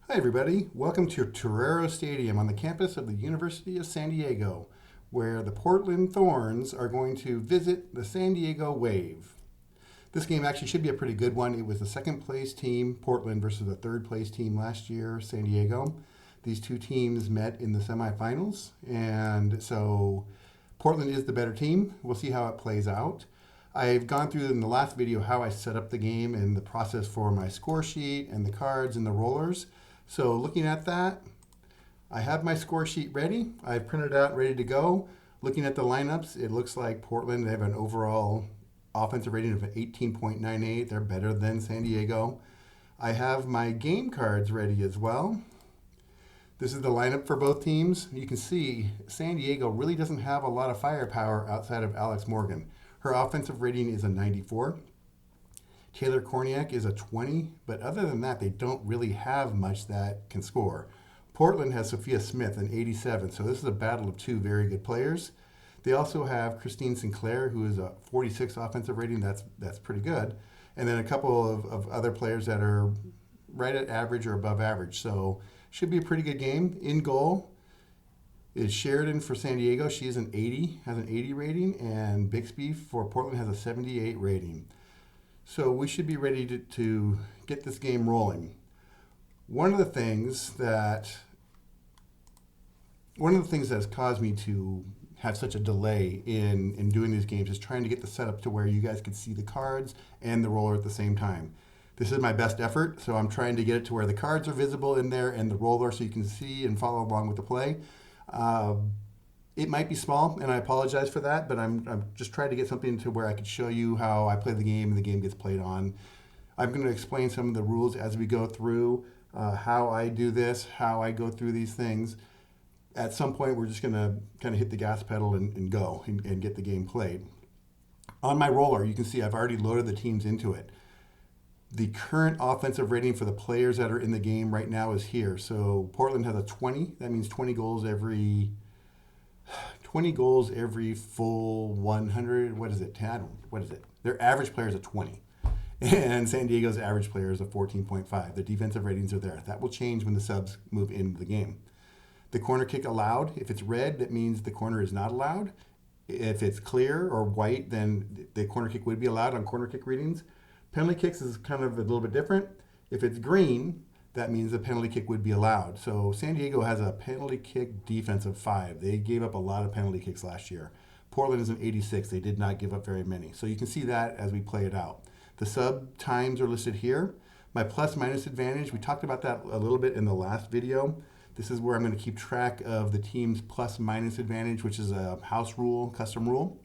Hi, everybody. Welcome to Torero Stadium on the campus of the University of San Diego, where the Portland Thorns are going to visit the San Diego Wave. This game actually should be a pretty good one. It was the second place team, Portland, versus the third place team last year, San Diego. These two teams met in the semifinals, and so Portland is the better team. We'll see how it plays out. I've gone through in the last video how I set up the game and the process for my score sheet and the cards and the rollers. So looking at that, I have my score sheet ready. I've printed it out, ready to go. Looking at the lineups, it looks like Portland, they have an overall offensive rating of 18.98. They're better than San Diego. I have my game cards ready as well. This is the lineup for both teams. You can see San Diego really doesn't have a lot of firepower outside of Alex Morgan. Her offensive rating is a 94. Taylor Korniak is a 20, but other than that, they don't really have much that can score. Portland has Sophia Smith, an 87, so this is a battle of two very good players. They also have Christine Sinclair, who is a 46 offensive rating. That's pretty good. And then a couple of other players that are right at average or above average. So should be a pretty good game. In goal is Sheridan for San Diego. She is an 80, has an 80 rating, and Bixby for Portland has a 78 rating. So we should be ready to get this game rolling. One of the things that has caused me to have such a delay in doing these games is trying to get the setup to where you guys can see the cards and the roller at the same time. This is my best effort, so I'm trying to get it to where the cards are visible in there and the roller so you can see and follow along with the play. It might be small, and I apologize for that, but I'm just trying to get something to where I could show you how I play the game and the game gets played on. I'm going to explain some of the rules as we go through, how I do this, how I go through these things. At some point, we're just going to kind of hit the gas pedal and go and get the game played. On my roller, you can see I've already loaded the teams into it. The current offensive rating for the players that are in the game right now is here. So Portland has a 20. That means 20 goals every full 100. What is it? What is it? Their average player is a 20. And San Diego's average player is a 14.5. The defensive ratings are there. That will change when the subs move into the game. The corner kick allowed. If it's red, that means the corner is not allowed. If it's clear or white, then the corner kick would be allowed on corner kick readings. Penalty kicks is kind of a little bit different. If it's green, that means the penalty kick would be allowed. So San Diego has a penalty kick defense of 5. They gave up a lot of penalty kicks last year. Portland is an 86. They did not give up very many. So you can see that as we play it out. The sub times are listed here. My plus minus advantage, we talked about that a little bit in the last video. This is where I'm going to keep track of the team's plus minus advantage, which is a house rule, custom rule.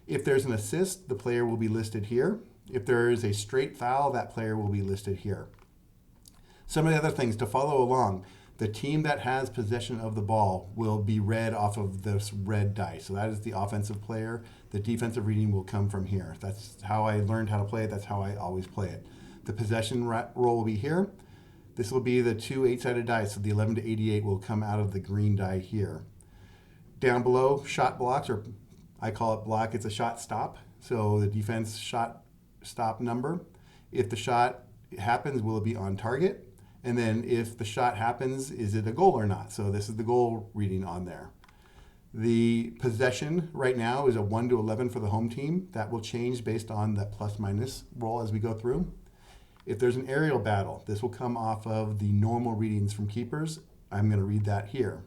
If there's an assist, the player will be listed here. If there is a straight foul, that player will be listed here. Some of the other things to follow along, the team that has possession of the ball will be read off of this red dice. So that is the offensive player. The defensive reading will come from here. That's how I learned how to play it. That's how I always play it. The possession roll will be here. This will be the two 8-sided dice. So the 11 to 88 will come out of the green die here. Down below, shot blocks, or I call it block. It's a shot stop. So the defense shot stop number. If the shot happens, will it be on target? And then if the shot happens, is it a goal or not? So this is the goal reading on there. The possession right now is a 1 to 11 for the home team. That will change based on the plus minus roll as we go through. If there's an aerial battle, this will come off of the normal readings from keepers. I'm going to read that here.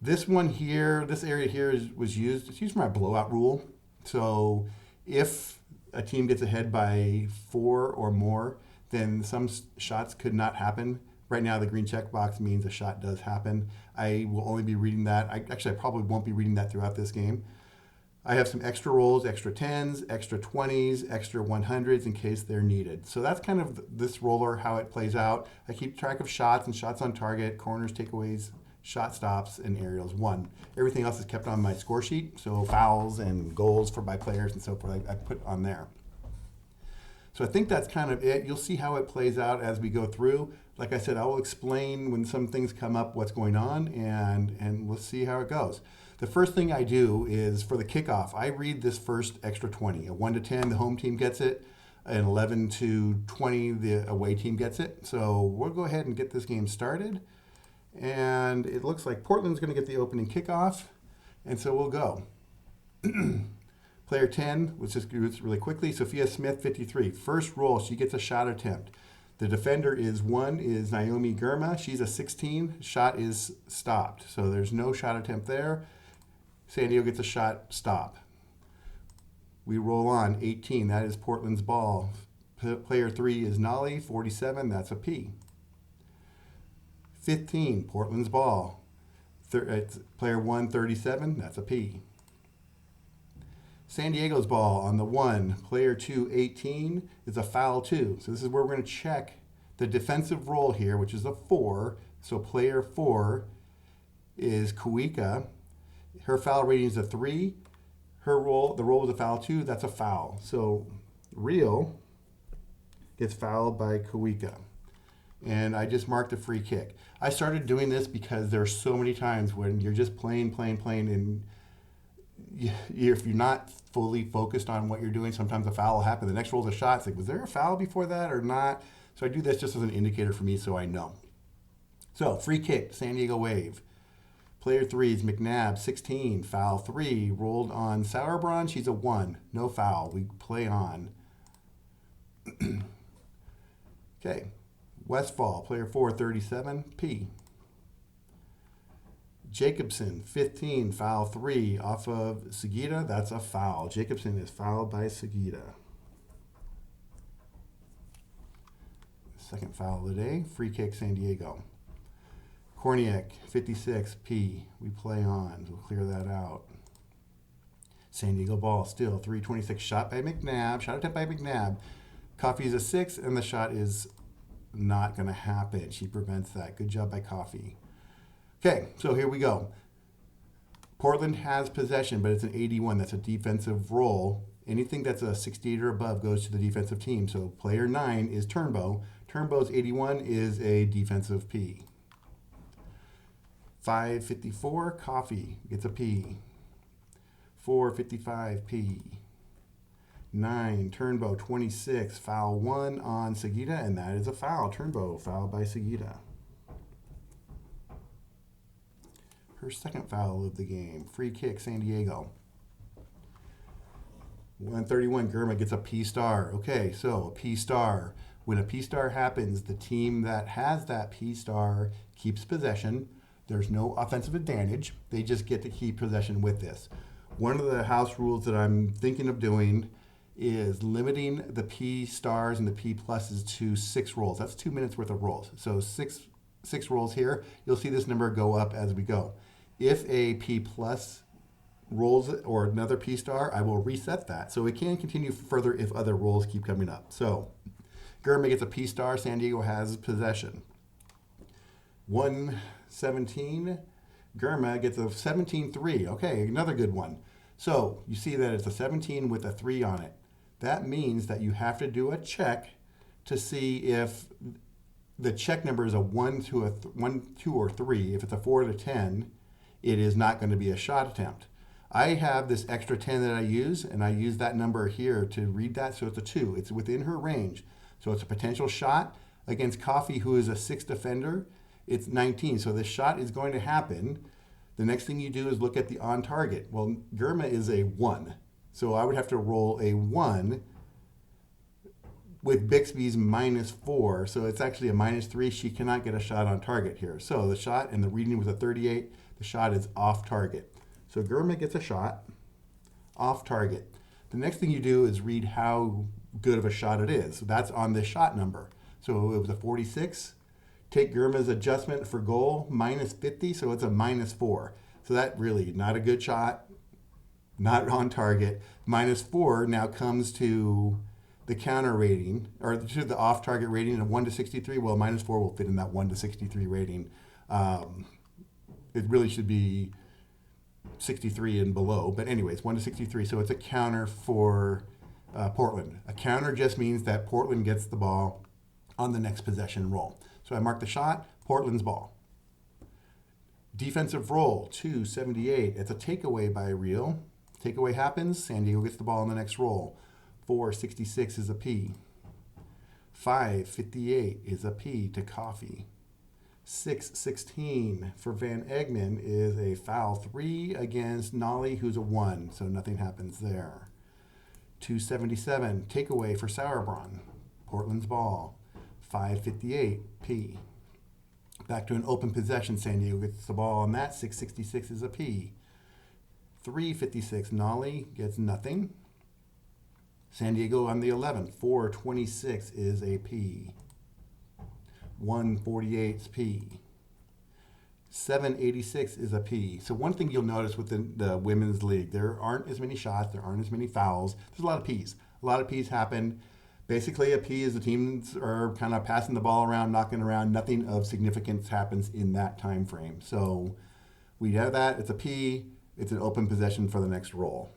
This one here, this area here was used, it's used for my blowout rule. So if a team gets ahead by 4 or more, then some shots could not happen. Right now, the green check box means a shot does happen. I will only be reading that. I probably won't be reading that throughout this game. I have some extra rolls, extra 10s, extra 20s, extra 100s in case they're needed. So that's kind of this roller, how it plays out. I keep track of shots and shots on target, corners, takeaways, shot stops, and aerials 1. Everything else is kept on my score sheet. So fouls and goals for my players and so forth, I put on there. So I think that's kind of it. You'll see how it plays out as we go through. Like I said, I will explain when some things come up what's going on, and we'll see how it goes. The first thing I do is for the kickoff, I read this first extra 20. A 1 to 10, the home team gets it. An 11-20, the away team gets it. So we'll go ahead and get this game started. And it looks like Portland's going to get the opening kickoff. And so we'll go. Player 10, let's just do this really quickly. Sophia Smith, 53. First roll, she gets a shot attempt. The defender is Naomi Girma. She's a 16. Shot is stopped. So there's no shot attempt there. San Diego gets a shot, stop. We roll on, 18. That is Portland's ball. Player 3 is Nolly, 47. That's a P. 15, Portland's ball. Player 1, 37. That's a P. San Diego's ball on the 1. Player 2, 18, is a foul 2. So this is where we're going to check the defensive roll here, which is a 4. So player 4 is Kuika. Her foul rating is a 3. The roll was a foul 2. That's a foul. So Real gets fouled by Kuika. And I just marked a free kick. I started doing this because there are so many times when you're just playing, and if you're not fully focused on what you're doing, sometimes a foul will happen. The next roll's a shot. It's like, was there a foul before that or not? So I do this just as an indicator for me so I know. So free kick, San Diego Wave. Player 3 is McNabb, 16. Foul 3, rolled on Sauerbrunn. She's a 1. No foul. We play on. Okay. Westfall, player 4, 37. P. Jacobson, 15. Foul 3 off of Sagita. That's a foul. Jacobson is fouled by Sagita. Second foul of the day. Free kick, San Diego. Korniak, 56, P. We play on. We'll clear that out. San Diego ball still, 3:26. Shot by McNabb. Shot attempt by McNabb. Coffee's a 6, and the shot is not going to happen. She prevents that. Good job by Coffee. Okay, so here we go. Portland has possession, but it's an 81. That's a defensive roll. Anything that's a 68 or above goes to the defensive team. So player 9 is Turnbow. Turnbow's 81 is a defensive P. 5:54, Coffee gets a P. 4:55, P. 9, Turnbow, 26, foul 1 on Sagita, and that is a foul. Turnbow, fouled by Sagita. Her second foul of the game. Free kick, San Diego. 131, Girma gets a P star. Okay, so a P star. When a P star happens, the team that has that P star keeps possession. There's no offensive advantage. They just get to keep possession with this. One of the house rules that I'm thinking of doing is limiting the P stars and the P pluses to 6 rolls. That's 2 minutes worth of rolls. So six rolls here. You'll see this number go up as we go. If a P plus rolls or another P star, I will reset that. So it can continue further if other rolls keep coming up. So Gurma gets a P star. San Diego has possession. 117. Gurma gets a 17-3. Okay, another good one. So you see that it's a 17 with a 3 on it. That means that you have to do a check to see if the check number is a 1, 2, or 3. If it's a 4 to 10, it is not going to be a shot attempt. I have this extra 10 that I use, and I use that number here to read that, so it's a 2. It's within her range. So it's a potential shot against Coffee, who is a 6 defender. It's 19, so this shot is going to happen. The next thing you do is look at the on target. Well, Gurma is a 1. So I would have to roll a 1 with Bixby's -4. So it's actually a -3. She cannot get a shot on target here. So the shot, and the reading was a 38. The shot is off target. So Gurma gets a shot off target. The next thing you do is read how good of a shot it is. So that's on this shot number. So it was a 46. Take Gurma's adjustment for goal, -50, so it's a -4. So that really, not a good shot, not on target. -4 now comes to the counter rating, or to the off-target rating of 1 to 63. Well, -4 will fit in that 1 to 63 rating. It really should be 63 and below. But anyways, 1 to 63. So it's a counter for Portland. A counter just means that Portland gets the ball on the next possession roll. So I mark the shot, Portland's ball. Defensive roll, 278. It's a takeaway by Real. Takeaway happens, San Diego gets the ball on the next roll. 466 is a P. 558 is a P to coffee. 616 for Van Egmen is a foul. 3 against Nolly, who's a 1, so nothing happens there. 277 takeaway for Sauerbrunn. Portland's ball. 558 P. Back to an open possession. San Diego gets the ball on that. 666 is a P. 356 Nolly gets nothing. San Diego on the 11. 426 is a P. 148 is P. 786 is a P. So one thing you'll notice with the women's league, there aren't as many shots, there aren't as many fouls. There's a lot of Ps. A lot of Ps happen. Basically, a P is the teams are kind of passing the ball around, knocking around. Nothing of significance happens in that time frame. So we have that. It's a P. It's an open possession for the next roll.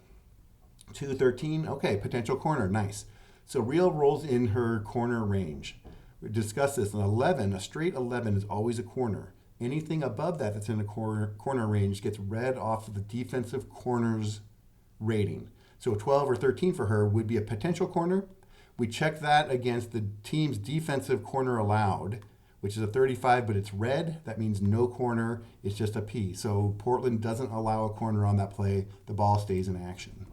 213, okay, potential corner, nice. So Real rolls in her corner range. We discussed this. An 11, a straight 11 is always a corner. Anything above that that's in a corner range gets read off of the defensive corners rating. So a 12 or 13 for her would be a potential corner. We check that against the team's defensive corner allowed, which is a 35, but it's red. That means no corner. It's just a P. So Portland doesn't allow a corner on that play. The ball stays in action.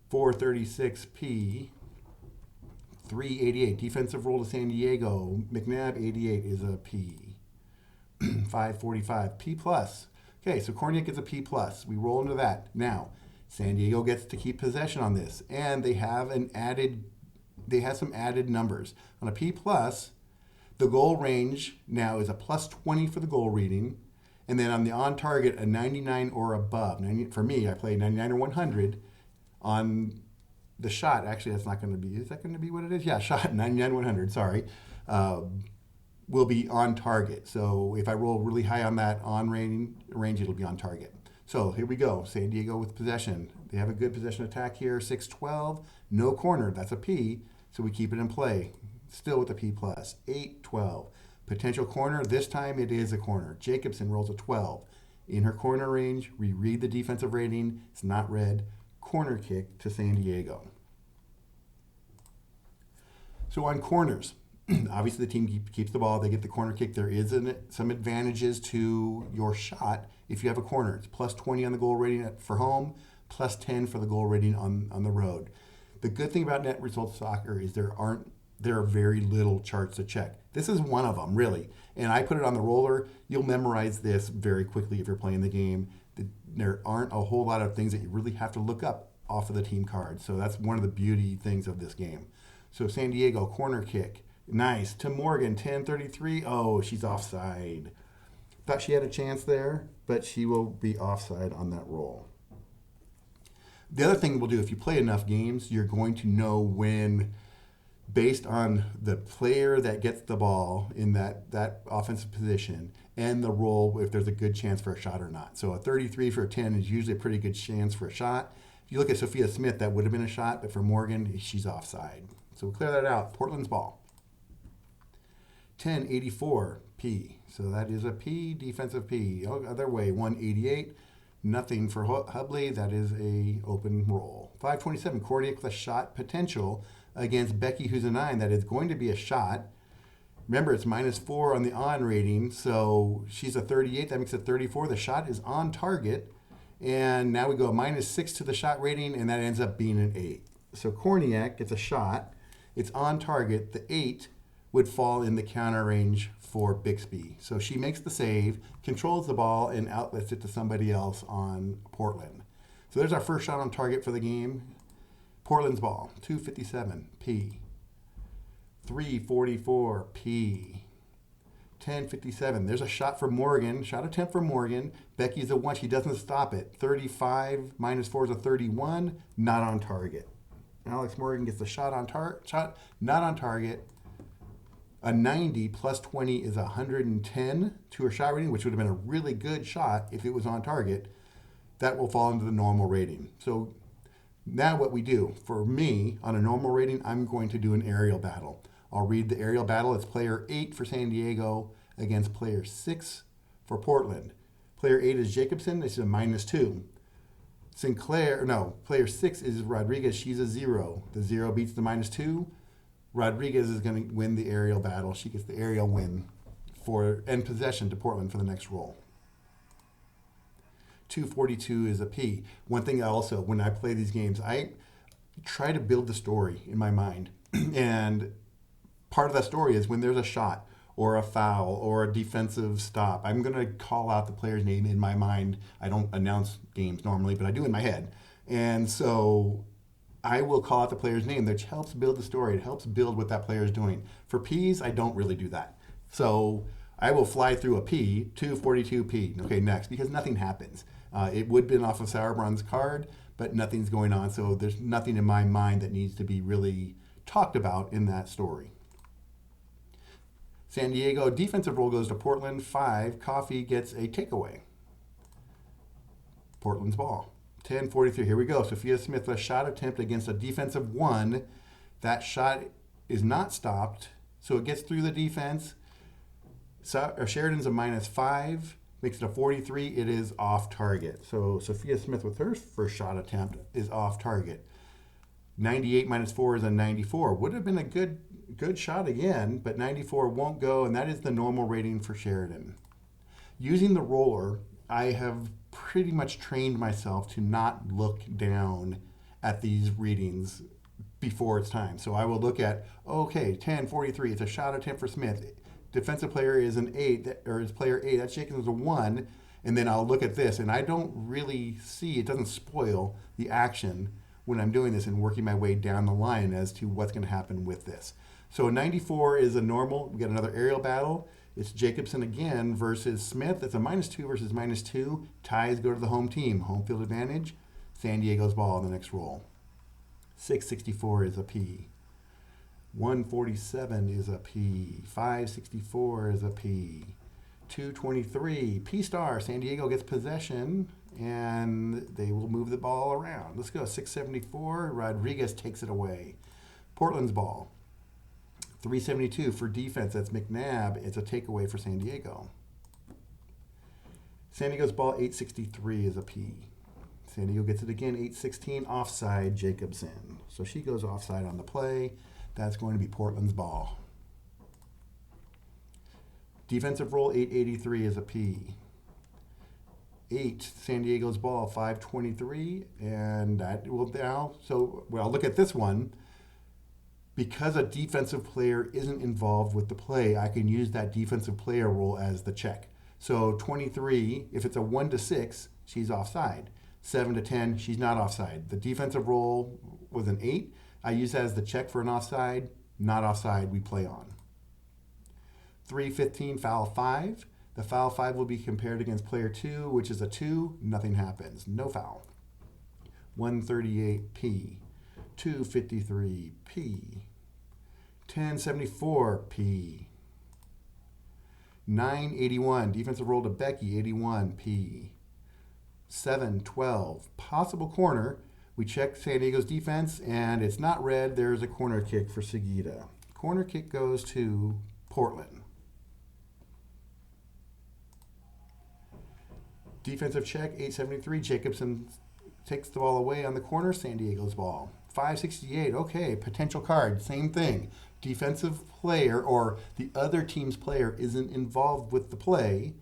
436 P. 388. Defensive roll to San Diego. McNabb 88 is a P. 545 P plus. Okay, so Korniak gets a P plus. We roll into that. Now, San Diego gets to keep possession on this, and they have some added numbers. On a P plus, the goal range now is a plus 20 for the goal reading, and then on the on target, a 99 or above. For me, I play 99 or 100. On the shot, actually, that's not going to be, is that going to be what it is? Yeah, shot 99, 100, sorry, will be on target. So if I roll really high on that on range, it'll be on target. So here we go. San Diego with possession. They have a good possession attack here. 6-12, no corner. That's a P, so we keep it in play. Still with a P plus. 8-12, potential corner. This time it is a corner. Jacobson rolls a 12. In her corner range, we read the defensive rating. It's not red. Corner kick to San Diego. So on corners, obviously the team keeps the ball. They get the corner kick. There is some advantages to your shot if you have a corner. It's plus 20 on the goal rating for home, plus 10 for the goal rating on the road. The good thing about net results soccer is there are very little charts to check. This is one of them, really. And I put it on the roller. You'll memorize this very quickly if you're playing the game. There aren't a whole lot of things that you really have to look up off of the team card. So that's one of the beauty things of this game. So San Diego, corner kick. Nice. To Morgan, 10:33. Oh, she's offside. Thought she had a chance there, but she will be offside on that roll. The other thing we'll do, if you play enough games, you're going to know when, based on the player that gets the ball in that offensive position and the roll, if there's a good chance for a shot or not. So a 33 for a 10 is usually a pretty good chance for a shot. If you look at Sophia Smith, that would have been a shot, but for Morgan, she's offside. So we'll clear that out. Portland's ball. 1084 P. So that is a P, defensive P. Other way, 188. Nothing for Hubley. That is a open roll. 527, Korniak with a shot potential against Becky, who's a 9. That is going to be a shot. Remember, it's -4 on the on rating, so she's a 38. That makes it 34. The shot is on target. And now we go -6 to the shot rating, and that ends up being an 8. So Korniak gets a shot. It's on target. The 8 would fall in the counter range for Bixby. So she makes the save, controls the ball, and outlets it to somebody else on Portland. So there's our first shot on target for the game. Portland's ball, 257 P. 344 P. 1057. There's a shot for Morgan. Shot attempt for Morgan. Becky's a 1. She doesn't stop it. 35 -4 is a 31. Not on target. Alex Morgan gets the shot not on target. A 90 plus 20 is 110 to her shot rating, which would have been a really good shot if it was on target. That will fall into the normal rating. So now what we do, for me, on a normal rating, I'm going to do an aerial battle. I'll read the aerial battle. It's player 8 for San Diego against player 6 for Portland. Player 8 is Jacobson. This is a -2. Player 6 is Rodriguez. She's a 0. The 0 beats the -2. Rodriguez is going to win the aerial battle. She gets the aerial win and possession to Portland for the next roll. 242 is a P. One thing also, when I play these games, I try to build the story in my mind. And part of that story is when there's a shot or a foul or a defensive stop, I'm going to call out the player's name in my mind. I don't announce games normally, but I do in my head. And so I will call out the player's name, which helps build the story. It helps build what that player is doing. For P's, I don't really do that. So I will fly through a P, 242P. Okay, next, because nothing happens. It would have been off of Sauerbrann's card, but nothing's going on. So there's nothing in my mind that needs to be really talked about in that story. San Diego defensive roll goes to Portland. 5. Coffee gets a takeaway. Portland's ball. 10:43. Here we go. Sophia Smith, a shot attempt against a defensive 1. That shot is not stopped, so it gets through the defense. Sheridan's a -5. Makes it a 43. It is off target. So Sophia Smith with her first shot attempt is off target. 98 -4 is a 94. Would have been a good shot again, but 94 won't go, and that is the normal rating for Sheridan. Using the roller, I have pretty much trained myself to not look down at these readings before it's time. So I will look at, 10:43, it's a shot attempt for Smith. Defensive player is an 8, or is player 8, that's Jacobs a 1, and then I'll look at this, and I don't really see, it doesn't spoil the action when I'm doing this and working my way down the line as to what's going to happen with this. So 94 is a normal. We got another aerial battle. It's Jacobson again versus Smith. It's a -2 versus -2. Ties go to the home team. Home field advantage. San Diego's ball on the next roll. 664 is a P. 147 is a P. 564 is a P. 223. P star. San Diego gets possession, and they will move the ball around. Let's go. 674. Rodriguez takes it away. Portland's ball. 372 for defense. That's McNabb. It's a takeaway for San Diego. San Diego's ball. 863 is a P. San Diego gets it again. 816. Offside. Jacobson. So she goes offside on the play. That's going to be Portland's ball. Defensive roll. 883 is a P. 8. San Diego's ball. 523. And that will now. So, well, look at this one. Because a defensive player isn't involved with the play, I can use that defensive player role as the check. So 23, if it's a 1 to 6, she's offside. 7 to 10, she's not offside. The defensive role was an 8. I use that as the check for an offside. Not offside, we play on. 315, foul 5. The foul 5 will be compared against player 2, which is a 2. Nothing happens. No foul. 138, P. 253, P. 1074, P. 981, defensive roll to Becky, 81, P. 712, possible corner. We check San Diego's defense, and it's not red. There's a corner kick for Seguida. Corner kick goes to Portland. Defensive check, 873. Jacobson takes the ball away on the corner. San Diego's ball. 568, okay, potential card, same thing. Defensive player or the other team's player isn't involved with the play.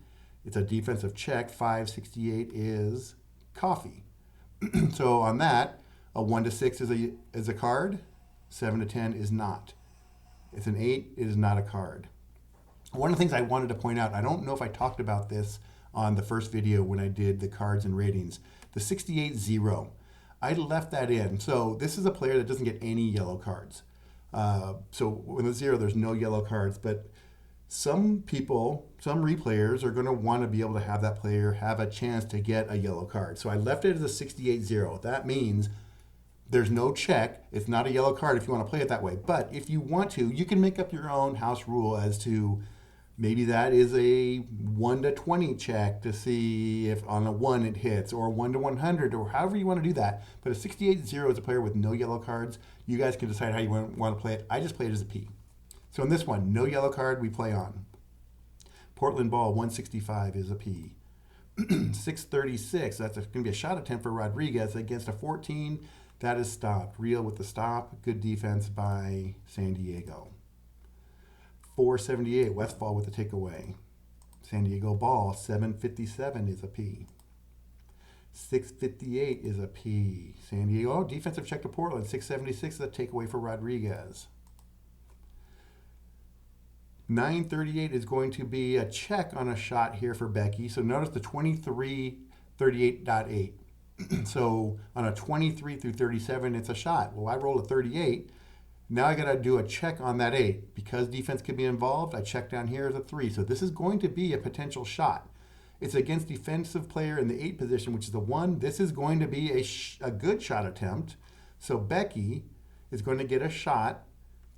It's a defensive check. 568 is Coffee. So on that, a 1 to 6 is a card. 7 to 10 is not. It's an 8, it is not a card. One of the things I wanted to point out, I don't know if I talked about this on the first video when I did the cards and ratings, the 68-0. I left that in. So this is a player that doesn't get any yellow cards. So when it's 0, there's no yellow cards. But some people, some replayers are going to want to be able to have that player have a chance to get a yellow card. So I left it as a 68-0. That means there's no check. It's not a yellow card if you want to play it that way. But if you want to, you can make up your own house rule as to maybe that is a 1 to 20 check to see if on a 1 it hits, or 1 to 100, or however you want to do that. But a 68-0 is a player with no yellow cards. You guys can decide how you want to play it. I just play it as a P. So in this one, no yellow card, we play on. Portland ball, 165 is a P. 6:36. That's going to be a shot attempt for Rodriguez against a 14. That is stopped. Real with the stop. Good defense by San Diego. 4:78. Westfall with the takeaway. San Diego ball. 7:57 is a P. 6:58 is a P. San Diego. Oh, defensive check to Portland. 6:76 is a takeaway for Rodriguez. 9:38 is going to be a check on a shot here for Becky. So notice the 23:38.8. So on a 23 through 37, it's a shot. Well, I rolled a 38. Now I got to do a check on that 8. Because defense could be involved, I check down here as a 3. So this is going to be a potential shot. It's against defensive player in the 8 position, which is the 1. This is going to be a good shot attempt. So Becky is going to get a shot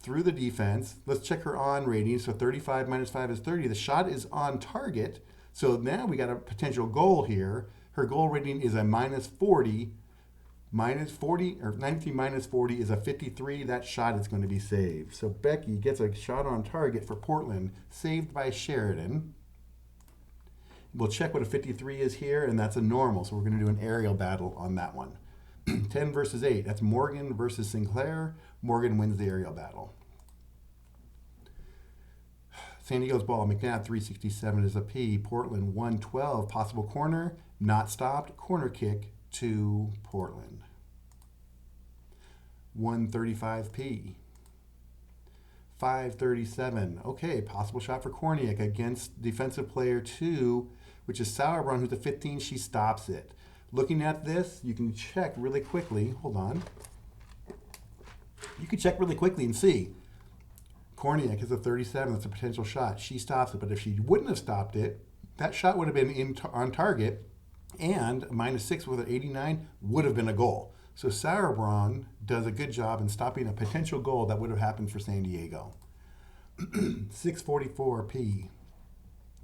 through the defense. Let's check her on rating. So 35 minus 5 is 30. The shot is on target. So now we got a potential goal here. Her goal rating is a minus 40. Minus 40, or 93 minus 40 is a 53. That shot is going to be saved. So Becky gets a shot on target for Portland, saved by Sheridan. We'll check what a 53 is here, and that's a normal. So we're going to do an aerial battle on that one. 10 versus 8. That's Morgan versus Sinclair. Morgan wins the aerial battle. San Diego's ball. McNabb 367 is a P. Portland 112. Possible corner. Not stopped. Corner kick to Portland. 135 P. 537. Okay, possible shot for Korniak against defensive player 2, which is Sauerbrunn, who's a 15. She stops it. Looking at this, you can check really quickly. Hold on. You can check really quickly and see. Korniak is a 37. That's a potential shot. She stops it, but if she wouldn't have stopped it, that shot would have been on target, and minus 6 with an 89 would have been a goal. So Sauerbrunn does a good job in stopping a potential goal that would have happened for San Diego. 644 P.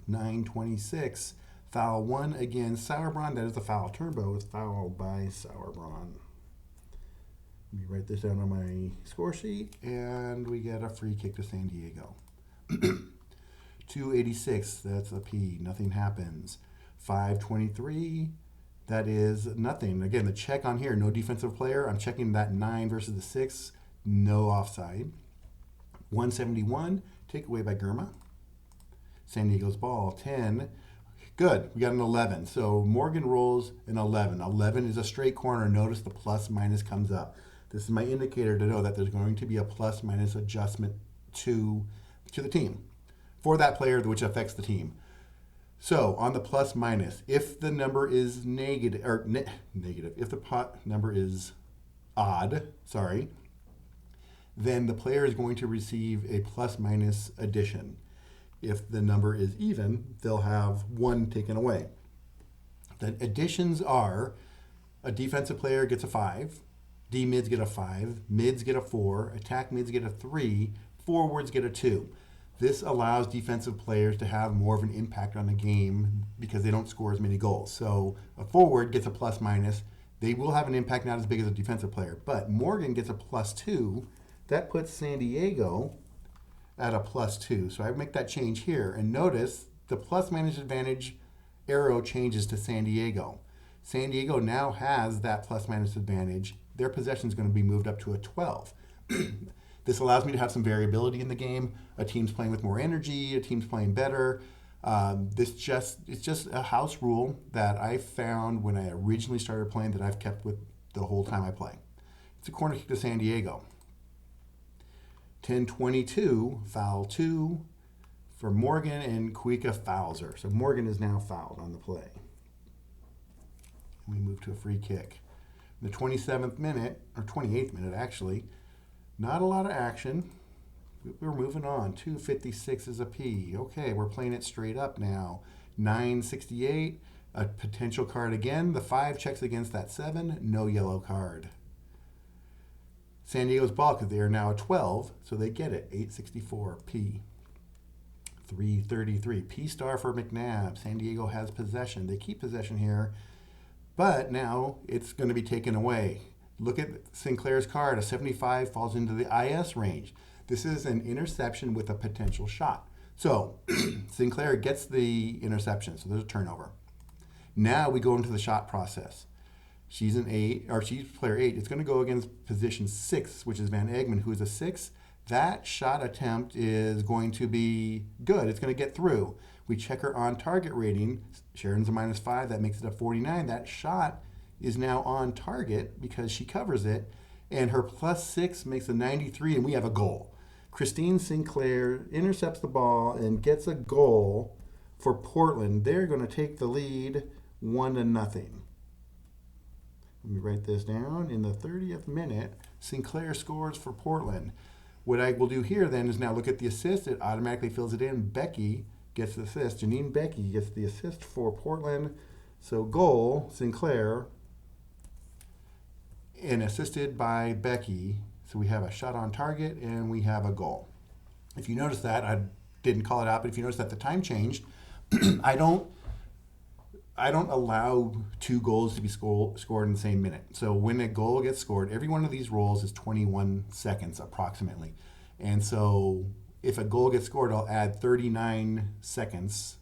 926. Foul 1 against Sauerbrunn. That is a foul. Turnbow is fouled by Sauerbrunn. Let me write this down on my score sheet, and we get a free kick to San Diego. 286. That's a P. Nothing happens. 523. That is nothing. Again, the check on here, no defensive player. I'm checking that 9 versus the 6. No offside. 171. Takeaway by Germa. San Diego's ball. 10. Good. We got an 11. So Morgan rolls an 11. 11 is a straight corner. Notice the plus minus comes up. This is my indicator to know that there's going to be a plus minus adjustment to the team for that player, which affects the team. So on the plus minus, if the number is negative, if the pot number is odd, then the player is going to receive a plus minus addition. If the number is even, they'll have 1 taken away. The additions are a defensive player gets a 5, D mids get a 5, mids get a 4, attack mids get a 3, forwards get a 2. This allows defensive players to have more of an impact on the game because they don't score as many goals. So a forward gets a plus minus. They will have an impact not as big as a defensive player. But Morgan gets a plus 2. That puts San Diego at a plus 2. So I make that change here. And notice the plus minus advantage arrow changes to San Diego. San Diego now has that plus minus advantage. Their possession is going to be moved up to a 12. This allows me to have some variability in the game. A team's playing with more energy, a team's playing better. It's just a house rule that I found when I originally started playing that I've kept with the whole time I play. It's a corner kick to San Diego. 10-22, foul 2 for Morgan, and Kuika fouls her. So Morgan is now fouled on the play. We move to a free kick. In the 27th minute, or 28th minute actually, not a lot of action. We're moving on. 256 is a P. Okay, we're playing it straight up now. 968, a potential card again. The 5 checks against that 7. No yellow card. San Diego's ball, because they are now a 12, so they get it. 864 P. 333. P star for McNabb. San Diego has possession. They keep possession here, but now it's going to be taken away. Look at Sinclair's card. A 75 falls into the IS range. This is an interception with a potential shot. So Sinclair gets the interception, so there's a turnover. Now we go into the shot process. She's an 8, or she's player 8. It's going to go against position 6, which is Van Egmond, who is a 6. That shot attempt is going to be good. It's going to get through. We check her on target rating. Sharon's a -5. That makes it a 49. That shot is now on target because she covers it. And her +6 makes a 93, and we have a goal. Christine Sinclair intercepts the ball and gets a goal for Portland. They're going to take the lead 1-0. Let me write this down. In the 30th minute, Sinclair scores for Portland. What I will do here then is now look at the assist. It automatically fills it in. Becky gets the assist. Janine Becky gets the assist for Portland. So goal, Sinclair, and assisted by Becky. So we have a shot on target and we have a goal. If you notice that, I didn't call it out, but if you notice that the time changed, I don't allow 2 goals to be scored in the same minute. So when a goal gets scored, every one of these rolls is 21 seconds approximately. And so if a goal gets scored, I'll add 39 seconds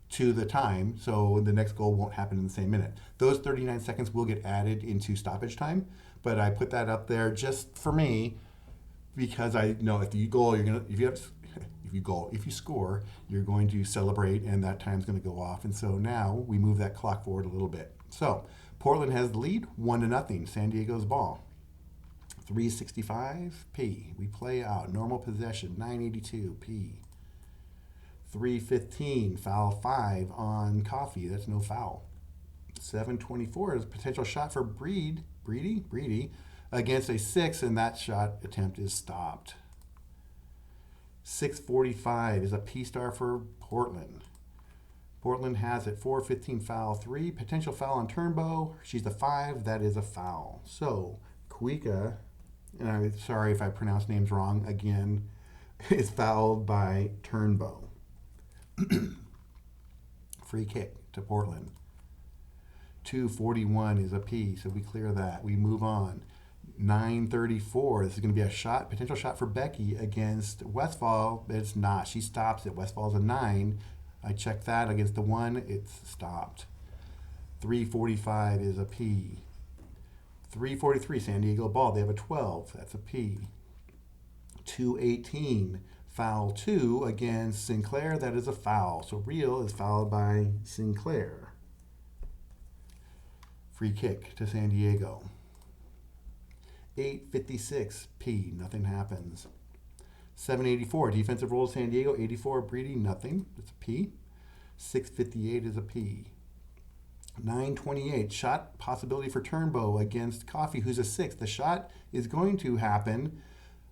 to the time, so the next goal won't happen in the same minute. Those 39 seconds will get added into stoppage time, but I put that up there just for me because I know if you goal, if you score, you're going to celebrate, and that time's going to go off. And so now we move that clock forward a little bit. So Portland has the lead, 1-0. San Diego's ball. 365 P. We play out. Normal possession, 982 P. 315, foul 5 on Coffee. That's no foul. 724 is a potential shot for Breedy against a 6, and that shot attempt is stopped. 645 is a P-star for Portland. Portland has it. 415, foul 3. Potential foul on Turnbow. She's the 5. That is a foul. So Kuika, and I'm sorry if I pronounce names wrong again, is fouled by Turnbow. Free kick to Portland. 241 is a P, so we clear that. We move on. 934. This is going to be a shot, potential shot for Becky against Westfall, but it's not. She stops it. Westfall's a 9. I checked that against the 1. It's stopped. 345 is a P. 343, San Diego ball. They have a 12. That's a P. 218, foul 2 against Sinclair. That is a foul. So Real is fouled by Sinclair. Free kick to San Diego. 856 P, nothing happens. 784, defensive roll San Diego. 84, Breedy, nothing. It's a P. 658 is a P. 928, shot possibility for Turnbow against Coffee, who's a 6. The shot is going to happen.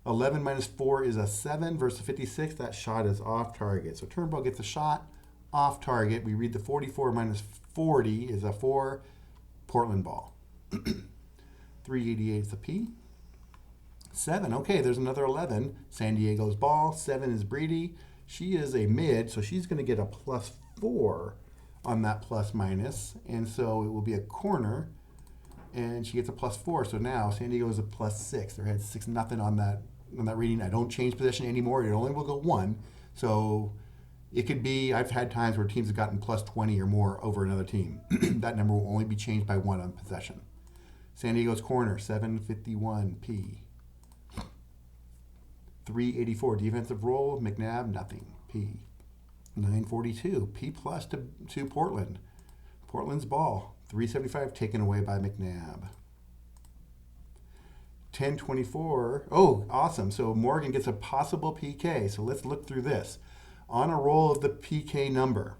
11 minus 4 is a 7 versus 56. That shot is off target. So Turnbow gets a shot off target. We read the 44 minus 40 is a 4. Portland ball. 388 is a P. 7, okay, there's another 11. San Diego's ball. 7 is Breedy. She is a mid, so she's going to get a +4 on that plus minus. And so it will be a corner, and she gets a +4. So now San Diego is a +6. They're ahead 6-0 on that reading. I don't change position anymore. It only will go 1. So it could be, I've had times where teams have gotten +20 or more over another team. That number will only be changed by 1 on possession. San Diego's corner, 751 P. 384, defensive roll, McNabb, nothing, P. 942, P plus to Portland. Portland's ball, 375, taken away by McNabb. 1024, oh, awesome. So Morgan gets a possible PK. So let's look through this. On a roll of the PK number,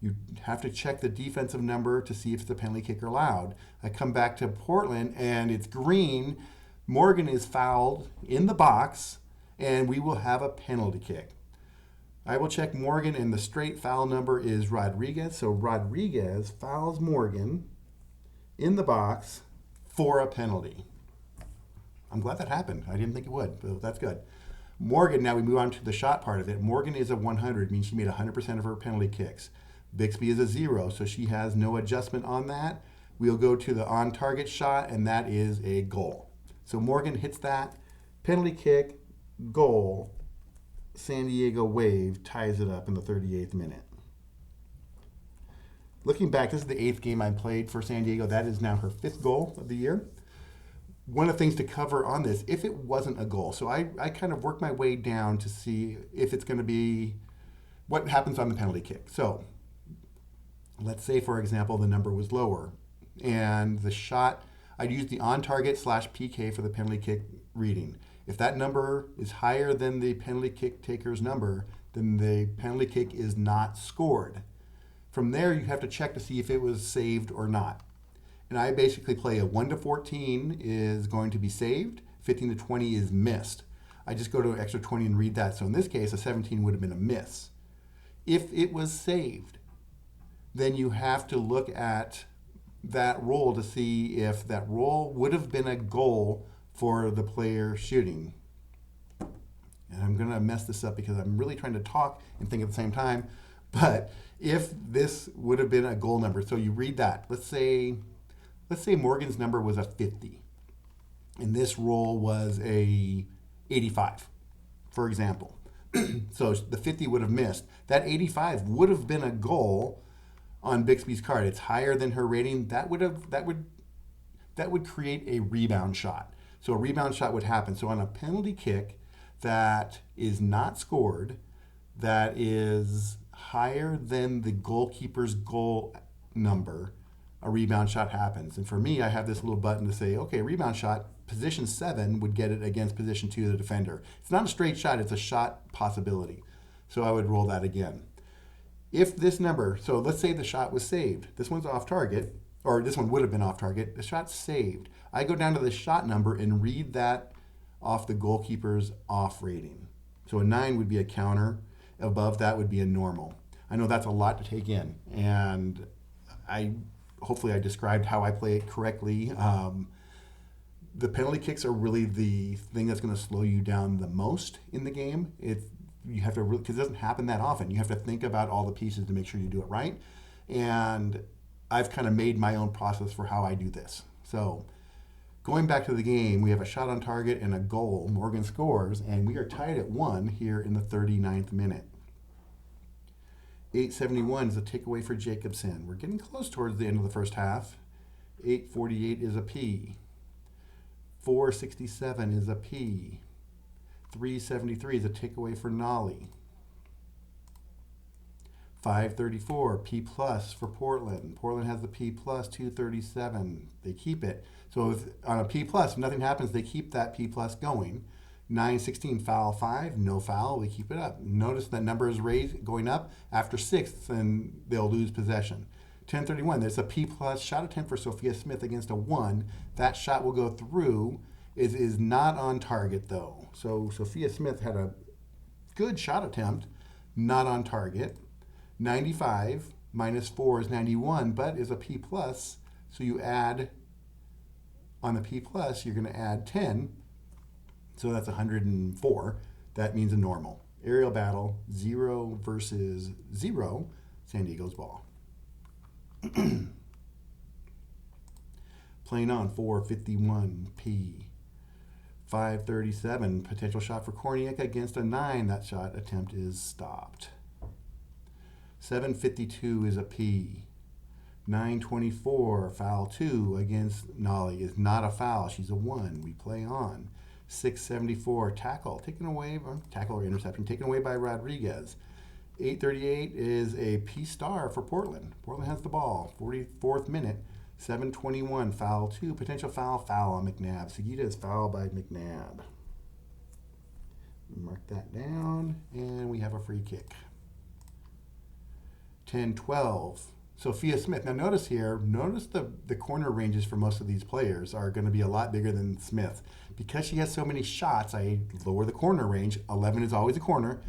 you have to check the defensive number to see if it's a penalty kick or allowed. I come back to Portland, and it's green. Morgan is fouled in the box, and we will have a penalty kick. I will check Morgan, and the straight foul number is Rodriguez. So Rodriguez fouls Morgan in the box for a penalty. I'm glad that happened. I didn't think it would, but that's good. Morgan, now we move on to the shot part of it. Morgan is a 100, means she made 100% of her penalty kicks. Bixby is a 0, so she has no adjustment on that. We'll go to the on-target shot, and that is a goal. So Morgan hits that. Penalty kick, goal. San Diego wave ties it up in the 38th minute. looking back, this is the 8th game I played for San Diego. That is now her 5th goal of the year. One of the things to cover on this, if it wasn't a goal, so I kind of work my way down to see if it's going to be, what happens on the penalty kick. So let's say, for example, the number was lower and the shot, I'd use the on-target /PK for the penalty kick reading. If that number is higher than the penalty kick taker's number, then the penalty kick is not scored. From there, you have to check to see if it was saved or not. And I basically play a 1 to 14 is going to be saved, 15 to 20 is missed. I just go to an extra 20 and read that. So in this case, a 17 would have been a miss. If it was saved, then you have to look at that roll to see if that roll would have been a goal for the player shooting. And I'm going to mess this up because I'm really trying to talk and think at the same time. But if this would have been a goal number, so you read that. Let's say Morgan's number was a 50, and this roll was a 85, for example. So the 50 would have missed. That 85 would have been a goal on Bixby's card. It's higher than her rating. That would create a rebound shot. So a rebound shot would happen. So on a penalty kick that is not scored, that is higher than the goalkeeper's goal number, a rebound shot happens. And for me, I have this little button to say, okay, rebound shot, position 7 would get it against position 2 of the defender. It's not a straight shot, it's a shot possibility. So I would roll that again. If this number, so let's say the shot was saved. This one's off target, or this one would have been off target. The shot's saved. I go down to the shot number and read that off the goalkeeper's off rating. So a 9 would be a counter. Above that would be a normal. I know that's a lot to take in, and hopefully I described how I play it correctly. The penalty kicks are really the thing that's going to slow you down the most in the game. You have to, because it doesn't happen that often. You have to think about all the pieces to make sure you do it right. And I've kind of made my own process for how I do this. So going back to the game, we have a shot on target and a goal. Morgan scores, and we are tied at 1 here in the 39th minute. 8:71 is a takeaway for Jacobson. We're getting close towards the end of the first half. 8:48 is a P. 4:67 is a P. 3:73 is a takeaway for Nolly. 5:34, P plus for Portland. Portland has the P plus, 2:37. They keep it. So if on a P plus, if nothing happens, they keep that P plus going. 9:16, foul 5, no foul, they keep it up. Notice that number is going up after 6th, and they'll lose possession. 10:31, there's a P plus shot attempt for Sophia Smith against a 1. That shot will go through. It is not on target though. So Sophia Smith had a good shot attempt, not on target. 95 minus 4 is 91, but is a P plus. So you add, on the P plus, you're going to add 10. So that's 104. That means a normal. Aerial battle, 0 versus 0, San Diego's ball. Playing on, 4:51, P. 5:37, potential shot for Korniak against a 9. That shot attempt is stopped. 7:52 is a P. 9:24, foul 2 against Nolly is not a foul. She's a 1. We play on. 6:74, tackle or interception taken away by Rodriguez. 8:38 is a P star for Portland. Portland has the ball. 44th minute. 7:21, foul 2, potential foul on McNabb. Seguida is fouled by McNabb. Mark that down, and we have a free kick. 10:12, Sophia Smith. Now notice the corner ranges for most of these players are going to be a lot bigger than Smith. Because she has so many shots, I lower the corner range. 11 is always a corner,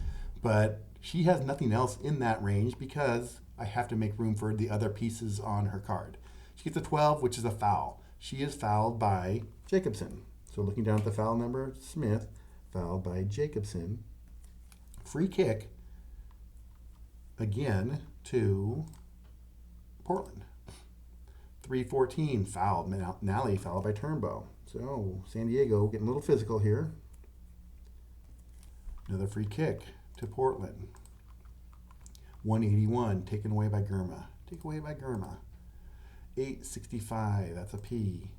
but she has nothing else in that range because I have to make room for the other pieces on her card. She gets a 12, which is a foul. She is fouled by Jacobson. So looking down at the foul number, Smith, fouled by Jacobson. Free kick, again, to Portland. 3:14, fouled. Nally fouled by Turnbow. So San Diego getting a little physical here. Another free kick to Portland. 181 taken away by Gurma. Takeaway by Germa. 865, that's a P.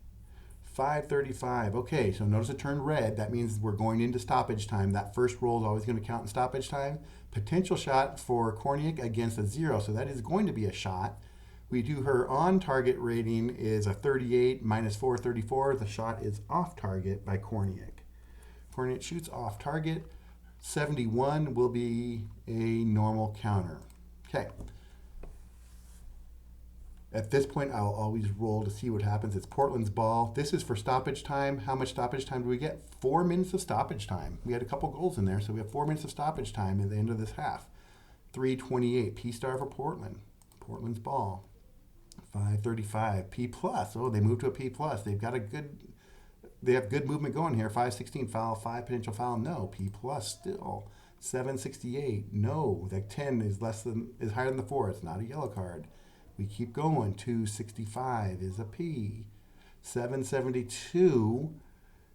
535, okay, so notice it turned red. That means we're going into stoppage time. That first roll is always going to count in stoppage time. Potential shot for Korniak against a 0, so that is going to be a shot. We do her on target rating is a 38 minus 434. The shot is off target by Korniak. Korniak shoots off target. 71 will be a normal counter. Okay. At this point, I'll always roll to see what happens. It's Portland's ball. This is for stoppage time. How much stoppage time do we get? 4 minutes of stoppage time. We had a couple goals in there, so we have 4 minutes of stoppage time at the end of this half. 328, P star for Portland. Portland's ball. 535, P plus. Oh, they moved to a P plus. They have good movement going here. 516, foul, 5 potential foul, no. P plus still. 768, no. That 10 is higher than the 4. It's not a yellow card. We keep going. 265 is a P. 772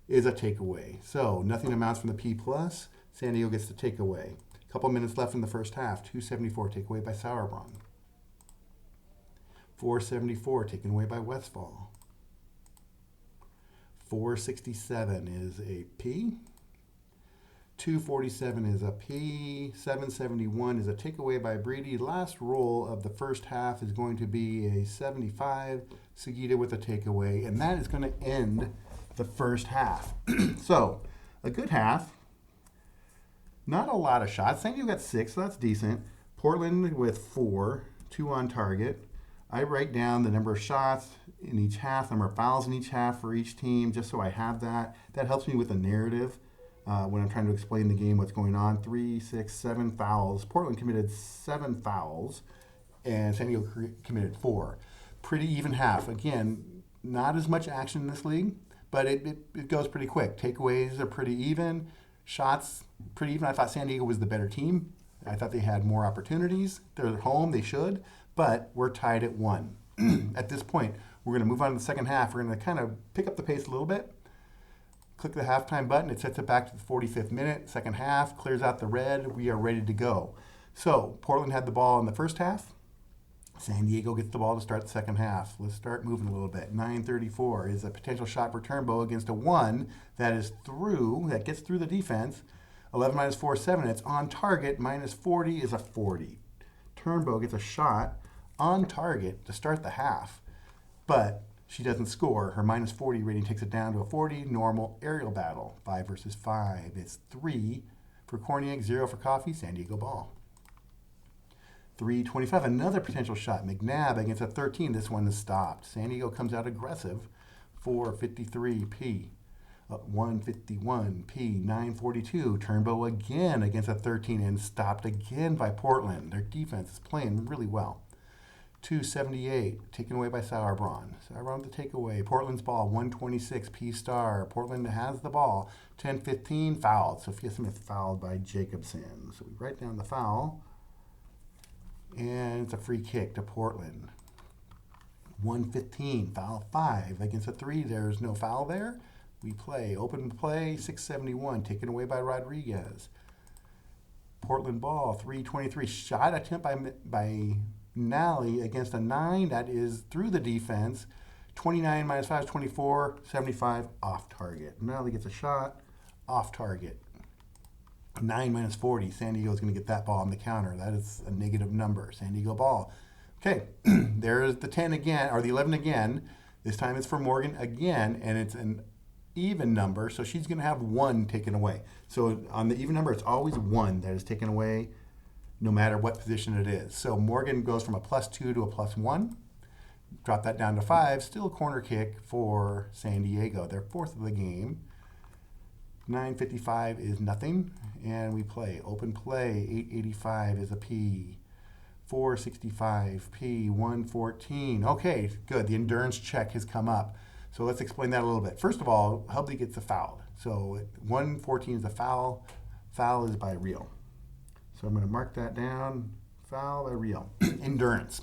is a takeaway. So nothing amounts from the P plus. San Diego gets the takeaway. A couple minutes left in the first half. 274 takeaway by Sauerbrunn. 474 taken away by Westfall. 467 is a P. 247 is a P. 771 is a takeaway by Breedy. Last roll of the first half is going to be a 75. Sugita with a takeaway, and that is going to end the first half. So, a good half. Not a lot of shots. San Diego got 6, so that's decent. Portland with 4, 2 on target. I write down the number of shots in each half, number of fouls in each half for each team, just so I have that. That helps me with the narrative. When I'm trying to explain the game, what's going on. 3, 6, 7 fouls. Portland committed 7 fouls, and San Diego committed 4. Pretty even half. Again, not as much action in this league, but it goes pretty quick. Takeaways are pretty even. Shots, pretty even. I thought San Diego was the better team. I thought they had more opportunities. They're at home, they should, but we're tied at 1. At this point, we're going to move on to the second half. We're going to kind of pick up the pace a little bit. Click the halftime button. It sets it back to the 45th minute. Second half, clears out the red. We are ready to go. So Portland had the ball in the first half. San Diego gets the ball to start the second half. Let's start moving a little bit. 9:34 is a potential shot for Turnbow against a 1 that gets through the defense. 11 minus 4, 7. It's on target. Minus 40 is a 40. Turnbow gets a shot on target to start the half, but she doesn't score. Her minus 40 rating takes it down to a 40. Normal aerial battle. 5 versus 5. It's 3 for Korniak, 0 for Coffee. San Diego ball. 3:25. Another potential shot. McNabb against a 13. This one is stopped. San Diego comes out aggressive. 4:53 P. 1:51 P. 9:42. Turnbow again against a 13 and stopped again by Portland. Their defense is playing really well. 278, taken away by Sauerbrunn. Sauerbrunn with the takeaway. Portland's ball, 126, P star. Portland has the ball. 10:15, fouled. Sophia Smith fouled by Jacobson. So we write down the foul. And it's a free kick to Portland. 1:15, foul 5 against a 3. There's no foul there. We play. Open play, 671, taken away by Rodriguez. Portland ball, 3:23. Shot attempt by Nally against a 9. That is through the defense. 29 minus 5 is 24. 75 off target. Nally gets a shot off target. 9 minus 40. San Diego is going to get that ball on the counter. That is a negative number. San Diego ball. Okay, there's the 10 again, or the 11 again. This time it's for Morgan again, and it's an even number, so she's going to have 1 taken away. So on the even number, it's always 1 that is taken away, no matter what position it is. So Morgan goes from a +2 to a +1. Drop that down to 5. Still a corner kick for San Diego. They're 4th of the game. 9:55 is nothing, and we play. Open play, 8:85 is a P. 4:65 P. 1:14. Okay, good. The endurance check has come up. So let's explain that a little bit. First of all, Hubley gets a foul. So 1:14 is a foul. Foul is by Real. So I'm going to mark that down. Foul by Real. Endurance.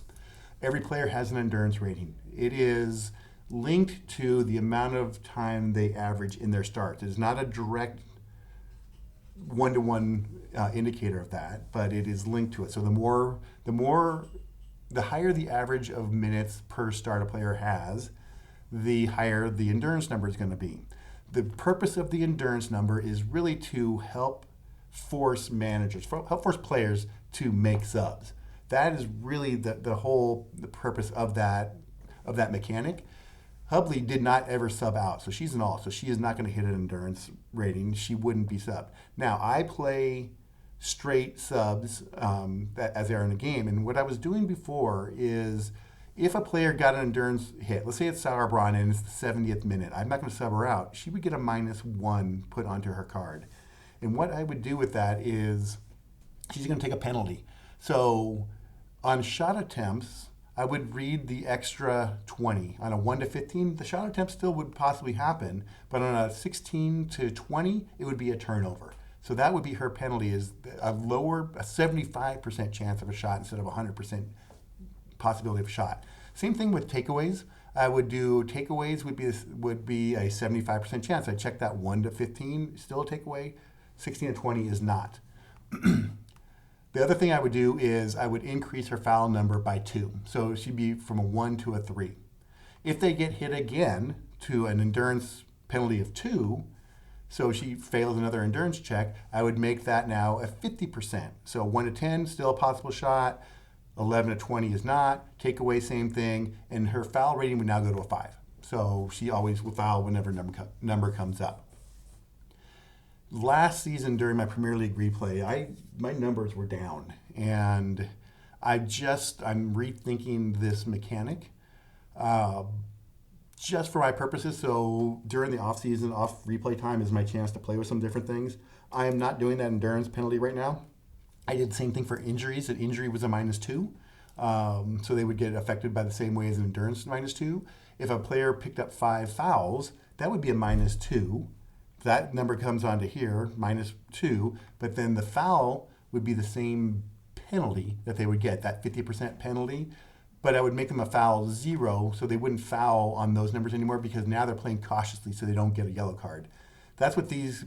Every player has an endurance rating. It is linked to the amount of time they average in their starts. It is not a direct one-to-one indicator of that, but it is linked to it. So the more the higher the average of minutes per start a player has, the higher the endurance number is going to be. The purpose of the endurance number is really to help force managers, help force players to make subs. That is really the purpose of that mechanic. Hubley did not ever sub out, so she's an all, so she is not going to hit an endurance rating. She wouldn't be subbed. Now, I play straight subs as they are in the game, and what I was doing before is if a player got an endurance hit, let's say it's Sauerbrunn and it's the 70th minute, I'm not going to sub her out. She would get a -1 put onto her card. And what I would do with that is she's going to take a penalty. So on shot attempts, I would read the extra 20. On a 1 to 15, the shot attempt still would possibly happen, but on a 16 to 20, it would be a turnover. So that would be her penalty, is a 75% chance of a shot instead of 100% possibility of a shot. Same thing with takeaways. I would do takeaways would be a 75% chance. I check that 1 to 15, still a takeaway. 16 to 20 is not. The other thing I would do is I would increase her foul number by 2. So she'd be from a 1 to a 3. If they get hit again to an endurance penalty of 2, so she fails another endurance check, I would make that now a 50%. So 1 to 10, still a possible shot. 11 to 20 is not. Takeaway, same thing. And her foul rating would now go to a 5. So she always will foul whenever number comes up. Last season during my Premier League replay, my numbers were down, and I'm rethinking this mechanic just for my purposes. So during the off season, off replay time is my chance to play with some different things. I am not doing that endurance penalty right now. I did the same thing for injuries. An injury was a -2, so they would get affected by the same way as an endurance -2. If a player picked up 5 fouls, that would be a -2. That number comes onto here, -2, but then the foul would be the same penalty that they would get, that 50% penalty, but I would make them a foul 0, so they wouldn't foul on those numbers anymore because now they're playing cautiously so they don't get a yellow card. That's what these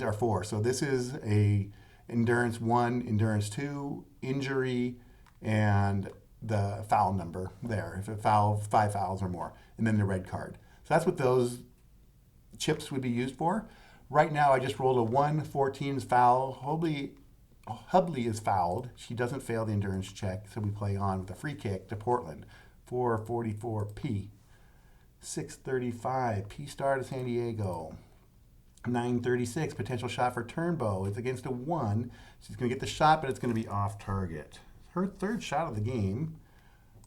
are for. So this is a endurance 1, endurance 2, injury, and the foul number there, if it 5 fouls or more, and then the red card. So that's what those chips would be used for. Right now, I just rolled a 1-14 foul. Hubley is fouled. She doesn't fail the endurance check, so we play on with a free kick to Portland. 444 P. 635 P star to San Diego. 936 potential shot for Turnbow. It's against a 1. She's going to get the shot, but it's going to be off target. Her third shot of the game,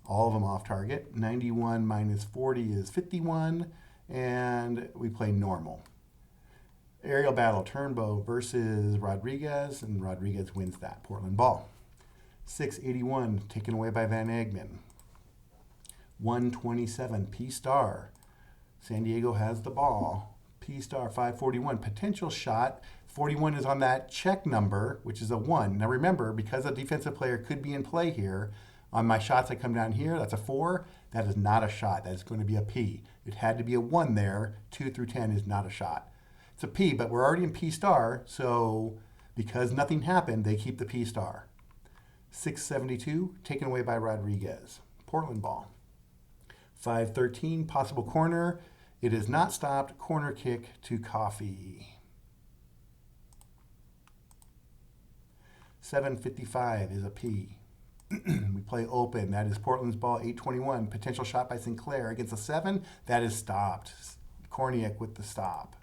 all of them off target. 91 minus 40 is 51. And we play normal. Aerial battle, Turnbow versus Rodriguez, and Rodriguez wins that. Portland ball. 681, taken away by Van Egman. 127, P star. San Diego has the ball. P star, 541, potential shot. 41 is on that check number, which is a 1. Now remember, because a defensive player could be in play here, on my shots that come down here, that's a 4. That is not a shot. That is going to be a P. It had to be a 1 there. 2 through 10 is not a shot. It's a P, but we're already in P star, so because nothing happened, they keep the P star. 672, taken away by Rodriguez. Portland ball. 513, possible corner. It is not stopped. Corner kick to Coffee. 755 is a P. We play open. That is Portland's ball, 821. Potential shot by Sinclair against a 7. That is stopped. Korniak with the stop.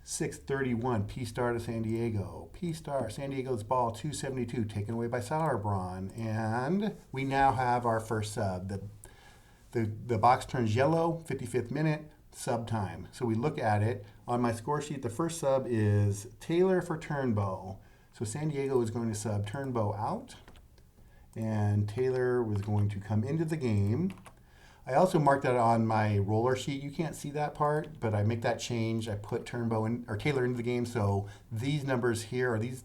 631. P star to San Diego. P star. San Diego's ball, 272. Taken away by Sauerbrunn. And we now have our first sub. The box turns yellow, 55th minute, sub time. So we look at it. On my score sheet, the first sub is Taylor for Turnbow. So San Diego is going to sub Turnbow out. And Taylor was going to come into the game. I also marked that on my roller sheet. You can't see that part, but I make that change. I put Taylor into the game, so these numbers here, or these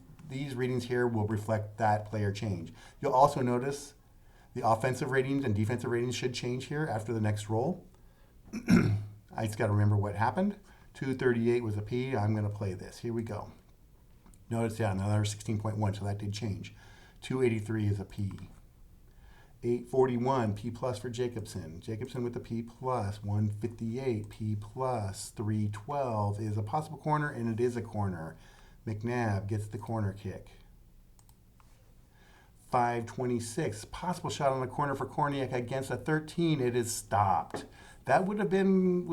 readings here, will reflect that player change. You'll also notice the offensive ratings and defensive ratings should change here after the next roll. I just got to remember what happened. 238 was a P. I'm going to play this. Here we go. Notice, yeah, another 16.1, so that did change. 283 is a P. 841, P plus for Jacobson. Jacobson with the P plus. 158, P plus. 312 is a possible corner, and it is a corner. McNabb gets the corner kick. 526, possible shot on the corner for Korniak against a 13. It is stopped. That would have been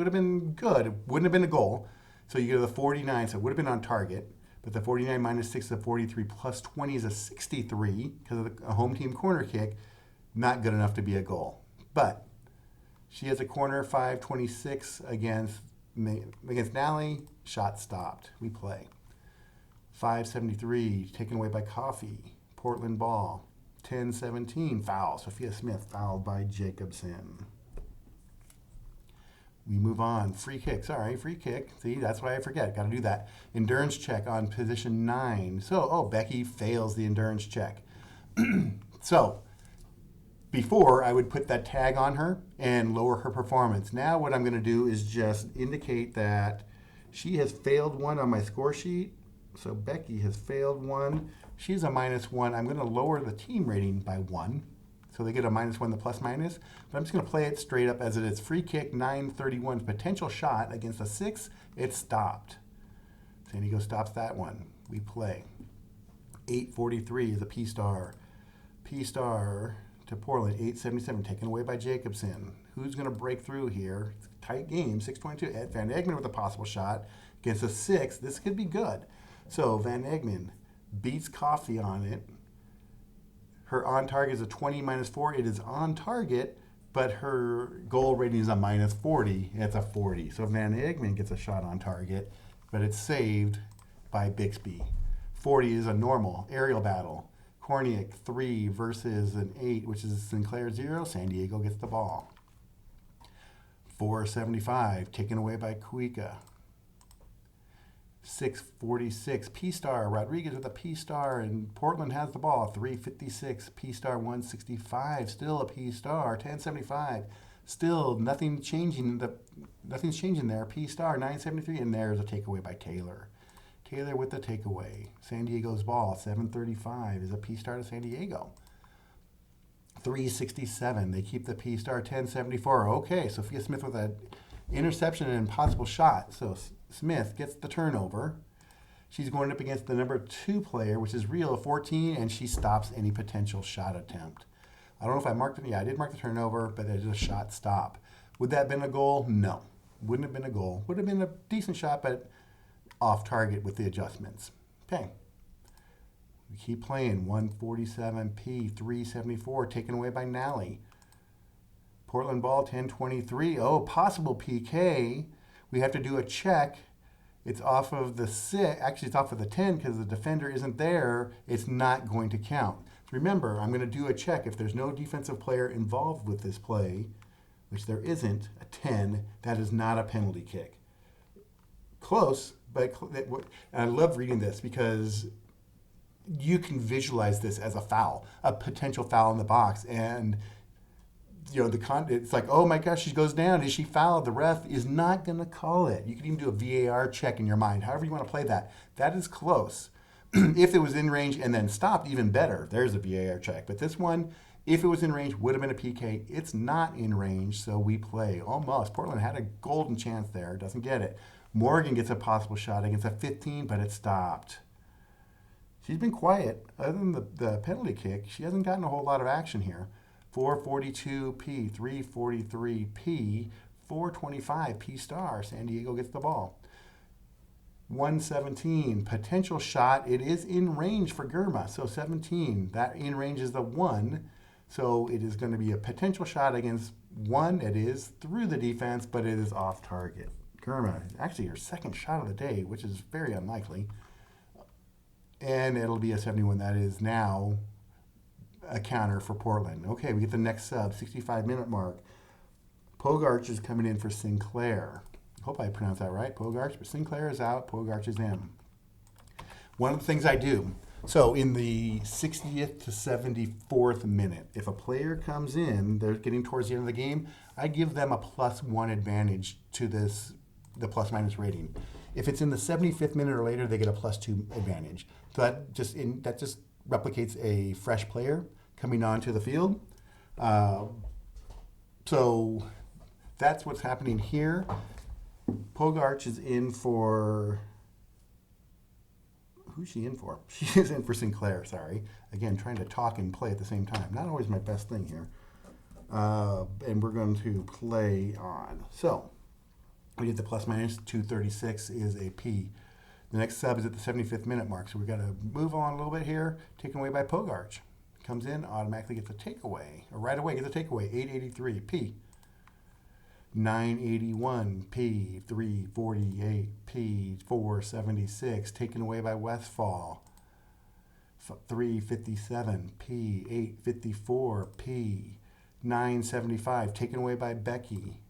good. It wouldn't have been a goal. So you go to the 49, so it would have been on target. But the 49 minus 6 is a 43, plus 20 is a 63 because of a home team corner kick. Not good enough to be a goal. But she has a corner, 526 against Nally. Shot stopped. We play. 573, taken away by Coffee. Portland ball. 10-17, foul. Sophia Smith fouled by Jacobson. We move on. Free kick. Sorry, free kick. See, that's why I forget. Got to do that. Endurance check on position 9. So, Becky fails the endurance check. So, before, I would put that tag on her and lower her performance. Now what I'm going to do is just indicate that she has failed one on my score sheet. So Becky has failed one. She's a -1. I'm going to lower the team rating by 1. So they get a -1, the plus minus. But I'm just going to play it straight up as it is. Free kick, 931. Potential shot against a 6. It's stopped. San Diego stops that one. We play. 843 is a P-star. P-star to Portland. 877 taken away by Jacobson. Who's going to break through here? It's a tight game. 622. Ed Van Egmond with a possible shot against a 6. This could be good. So Van Egmond beats Coffee on it. Her on target is a 20 minus 4. It is on target, but her goal rating is a -40. It's a 40. So Van Egmond gets a shot on target, but it's saved by Bixby. 40 is a normal aerial battle. Korniak 3 versus an 8, which is Sinclair 0. San Diego gets the ball. 475 taken away by Kuika. 646 P-star. Rodriguez with a P-star, and Portland has the ball. 356 P-star. 165 still a P-star. 1075 still nothing's changing there. P-star 973, and there's a takeaway by Taylor. Taylor with the takeaway. San Diego's ball. 735 is a P-star to San Diego. 367. They keep the P-star. 1074. Okay, Sophia Smith with an interception and impossible shot. So Smith gets the turnover. She's going up against the number 2 player, which is Real, 14, and she stops any potential shot attempt. I don't know if I marked it. Yeah, I did mark the turnover, but there's a shot stop. Would that have been a goal? No. Wouldn't have been a goal. Would have been a decent shot, but off target with the adjustments. Okay. We keep playing. 147P, 374, taken away by Nally. Portland ball, 1023. Oh, possible PK. We have to do a check. It's off of the 6. Actually, it's off of the 10 because the defender isn't there. It's not going to count. Remember, I'm going to do a check. If there's no defensive player involved with this play, which there isn't, a 10, that is not a penalty kick. Close, but and I love reading this because you can visualize this as a foul, a potential foul in the box, and it's like, oh my gosh, she goes down. Is she fouled? The ref is not going to call it. You can even do a VAR check in your mind, however you want to play that. That is close. If it was in range and then stopped, even better. There's a VAR check. But this one, if it was in range, would have been a PK. It's not in range, so we play. Almost. Portland had a golden chance there. Doesn't get it. Morgan gets a possible shot against a 15, but it stopped. She's been quiet. Other than the penalty kick, she hasn't gotten a whole lot of action here. 442P, 343P, 425 P-star. San Diego gets the ball. 117, potential shot. It is in range for Germa. So 17, that in range is the 1. So it is going to be a potential shot against 1. It is through the defense, but it is off target. Germa, actually her second shot of the day, which is very unlikely. And it'll be a 71. That is now a counter for Portland. Okay, we get the next sub, 65-minute mark. Pogarch is coming in for Sinclair. Hope I pronounced that right, Pogarch. But Sinclair is out, Pogarch is in. One of the things I do, so in the 60th to 74th minute, if a player comes in, they're getting towards the end of the game, I give them a +1 advantage to the plus-minus rating. If it's in the 75th minute or later, they get a +2 advantage. So that just replicates a fresh player coming onto the field. So that's what's happening here. Pogarch is in for... Who's she in for? She is in for Sinclair, sorry. Again, trying to talk and play at the same time. Not always my best thing here. And we're going to play on. So, we did the plus minus. 236 is a P. The next sub is at the 75th minute mark. So we've got to move on a little bit here. Taken away by Pogarch. Comes in, automatically gets a takeaway. Or right away gets a takeaway. 883, P. 981, P. 348, P. 476. Taken away by Westfall. 357, P. 854, P. 975. Taken away by Becky.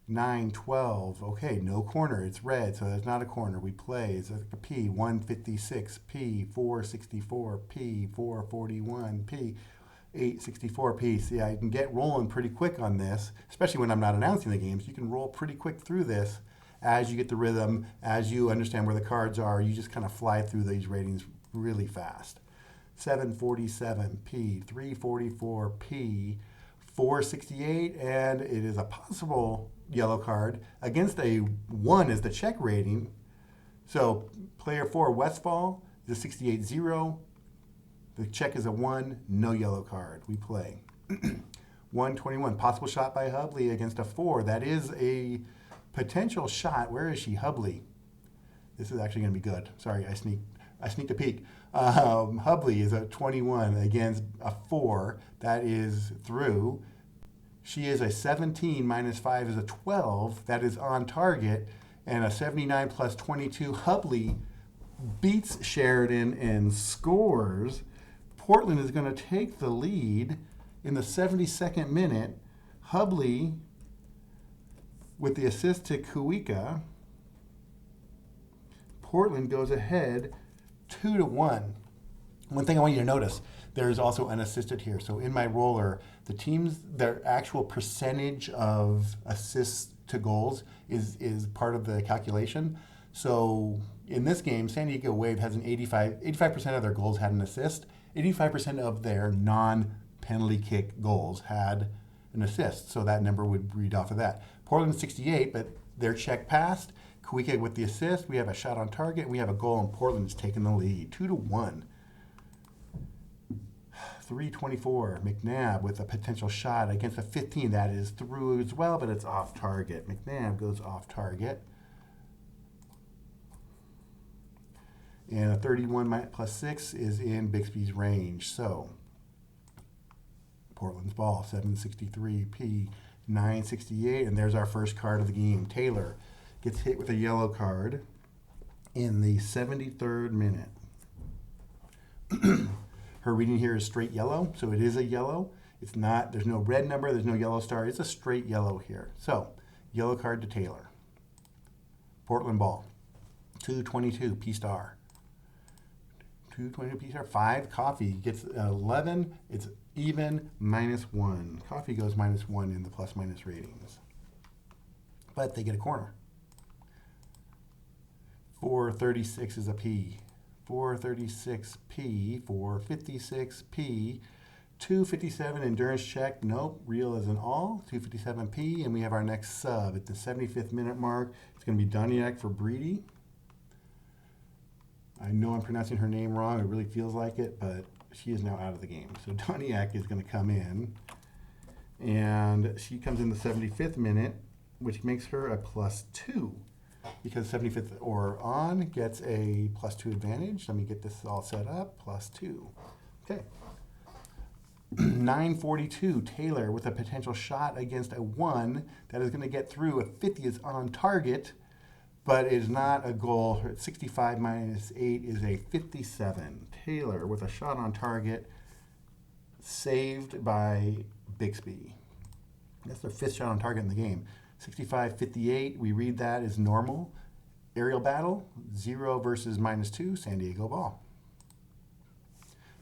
912. Okay, no corner. It's red, so that's not a corner. We play. It's a P. 156, P. 464, P. 441, P. 864 P. See, I can get rolling pretty quick on this, especially when I'm not announcing the games. You can roll pretty quick through this as you get the rhythm, as you understand where the cards are. You just kind of fly through these ratings really fast. 747 P. 344 P. 468, and it is a possible yellow card against a 1 is the check rating. So player 4, Westfall, is a 68-0. The check is a 1, no yellow card. We play. 121, possible shot by Hubley against a 4. That is a potential shot. Where is she, Hubley? This is actually going to be good. Sorry, I sneaked a peek. Hubley is a 21 against a 4. That is through. She is a 17 minus 5 is a 12. That is on target. And a 79 plus 22. Hubley beats Sheridan and scores. Portland is going to take the lead in the 72nd minute. Hubley with the assist to Kuika. Portland goes ahead 2-1. One thing I want you to notice, there's also unassisted here. So in my roller, the teams, their actual percentage of assists to goals is part of the calculation. So in this game, San Diego Wave has an 85% of their goals had an assist. 85% of their non-penalty kick goals had an assist. So that number would read off of that. Portland 68, but their check passed. Kuika with the assist. We have a shot on target. We have a goal, and Portland's taking the lead. 2-1. 324. McNabb with a potential shot against a 15. That is through as well, but it's off target. McNabb goes off target. And a 31 plus 6 is in Bixby's range. So, Portland's ball, 763, P, 968. And there's our first card of the game. Taylor gets hit with a yellow card in the 73rd minute. Her reading here is straight yellow, so it is a yellow. It's not, there's no red number, there's no yellow star. It's a straight yellow here. So, yellow card to Taylor. Portland ball, 222, P star. 222 P star, 5, Coffee gets 11. It's even, -1. Coffee goes -1 in the plus minus ratings. But they get a corner. 436 is a P. 436P, 456P, 257 endurance check. Nope, real as an all. 257P, and we have our next sub at the 75th minute mark. It's going to be Doniak for Breedy. I know I'm pronouncing her name wrong. It really feels like it, but she is now out of the game. So Doniak is going to come in, and she comes in the 75th minute, which makes her a +2. Because 75th or on gets a +2 advantage. Let me get this all set up. +2. Okay. 942, Taylor with a potential shot against a 1 that is going to get through. A 50 is on target, but is not a goal. 65 minus 8 is a 57. Taylor with a shot on target, saved by Bixby. That's their 5th shot on target in the game. 65-58, we read that as normal. Aerial battle, 0 versus -2, San Diego ball.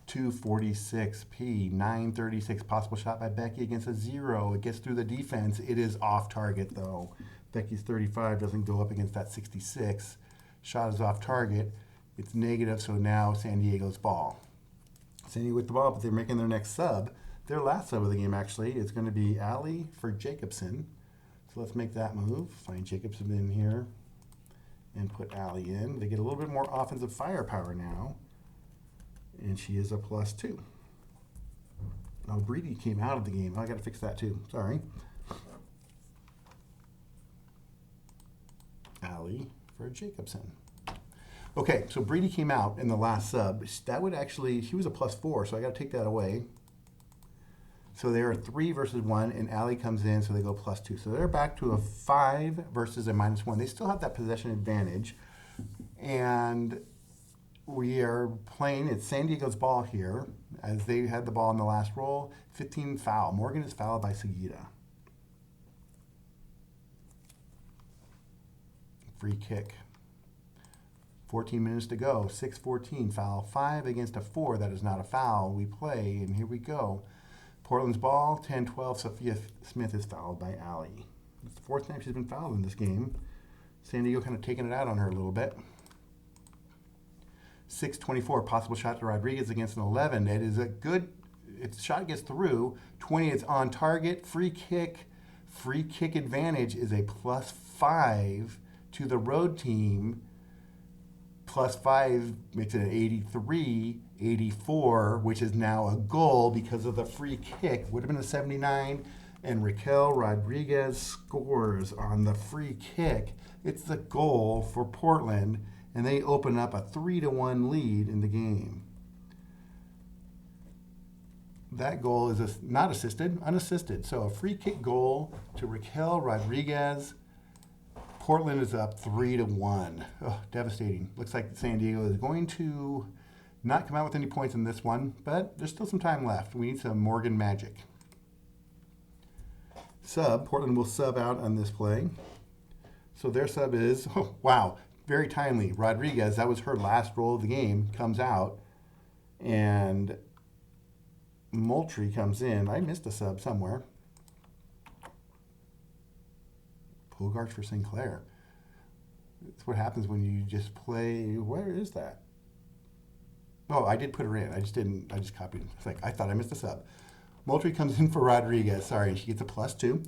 246P, 936, possible shot by Becky against a 0. It gets through the defense. It is off target, though. Becky's 35 doesn't go up against that 66. Shot is off target. It's negative, so now San Diego's ball. San Diego with the ball, but they're making their next sub. Their last sub of the game, actually, is going to be Allie for Jacobson. So let's make that move. Find Jacobson in here and put Allie in. They get a little bit more offensive firepower now. And she is a +2. Oh, Breedy came out of the game. I got to fix that too. Sorry. Allie for Jacobson. Okay, so Breedy came out in the last sub. That would actually, she was a +4, so I got to take that away. So they're a 3 versus 1, and Allie comes in, so they go +2. So they're back to a 5 versus a -1. They still have that possession advantage. And we are playing, it's San Diego's ball here, as they had the ball in the last roll. 15 foul. Morgan is fouled by Sagita. Free kick. 14 minutes to go. 6-14. Foul 5 against a 4. That is not a foul. We play, and here we go. Portland's ball. 10-12. Sophia Smith is fouled by Allie. It's the 4th time she's been fouled in this game. San Diego kind of taking it out on her a little bit. 6-24. Possible shot to Rodriguez against an 11. It is a good, its shot gets through. 20, it's on target. Free kick. Free kick advantage is a +5 to the road team. +5 makes it an 83-84, which is now a goal because of the free kick. Would have been a 79, and Raquel Rodriguez scores on the free kick. It's the goal for Portland, and they open up a 3-1 lead in the game. That goal is not assisted, unassisted. So a free kick goal to Raquel Rodriguez. Portland is up 3-1. Oh, devastating. Looks like San Diego is going to not come out with any points in this one, but there's still some time left. We need some Morgan magic. Sub. Portland will sub out on this play. So their sub is, oh, wow, very timely. Rodriguez, that was her last roll of the game, comes out, and Moultrie comes in. I missed a sub somewhere. Bogart for Sinclair. That's what happens when you just play. Where is that? Oh, I did put her in. I just copied. It's like, I thought I missed a sub. Moultrie comes in for Rodriguez. Sorry, and she gets a +2.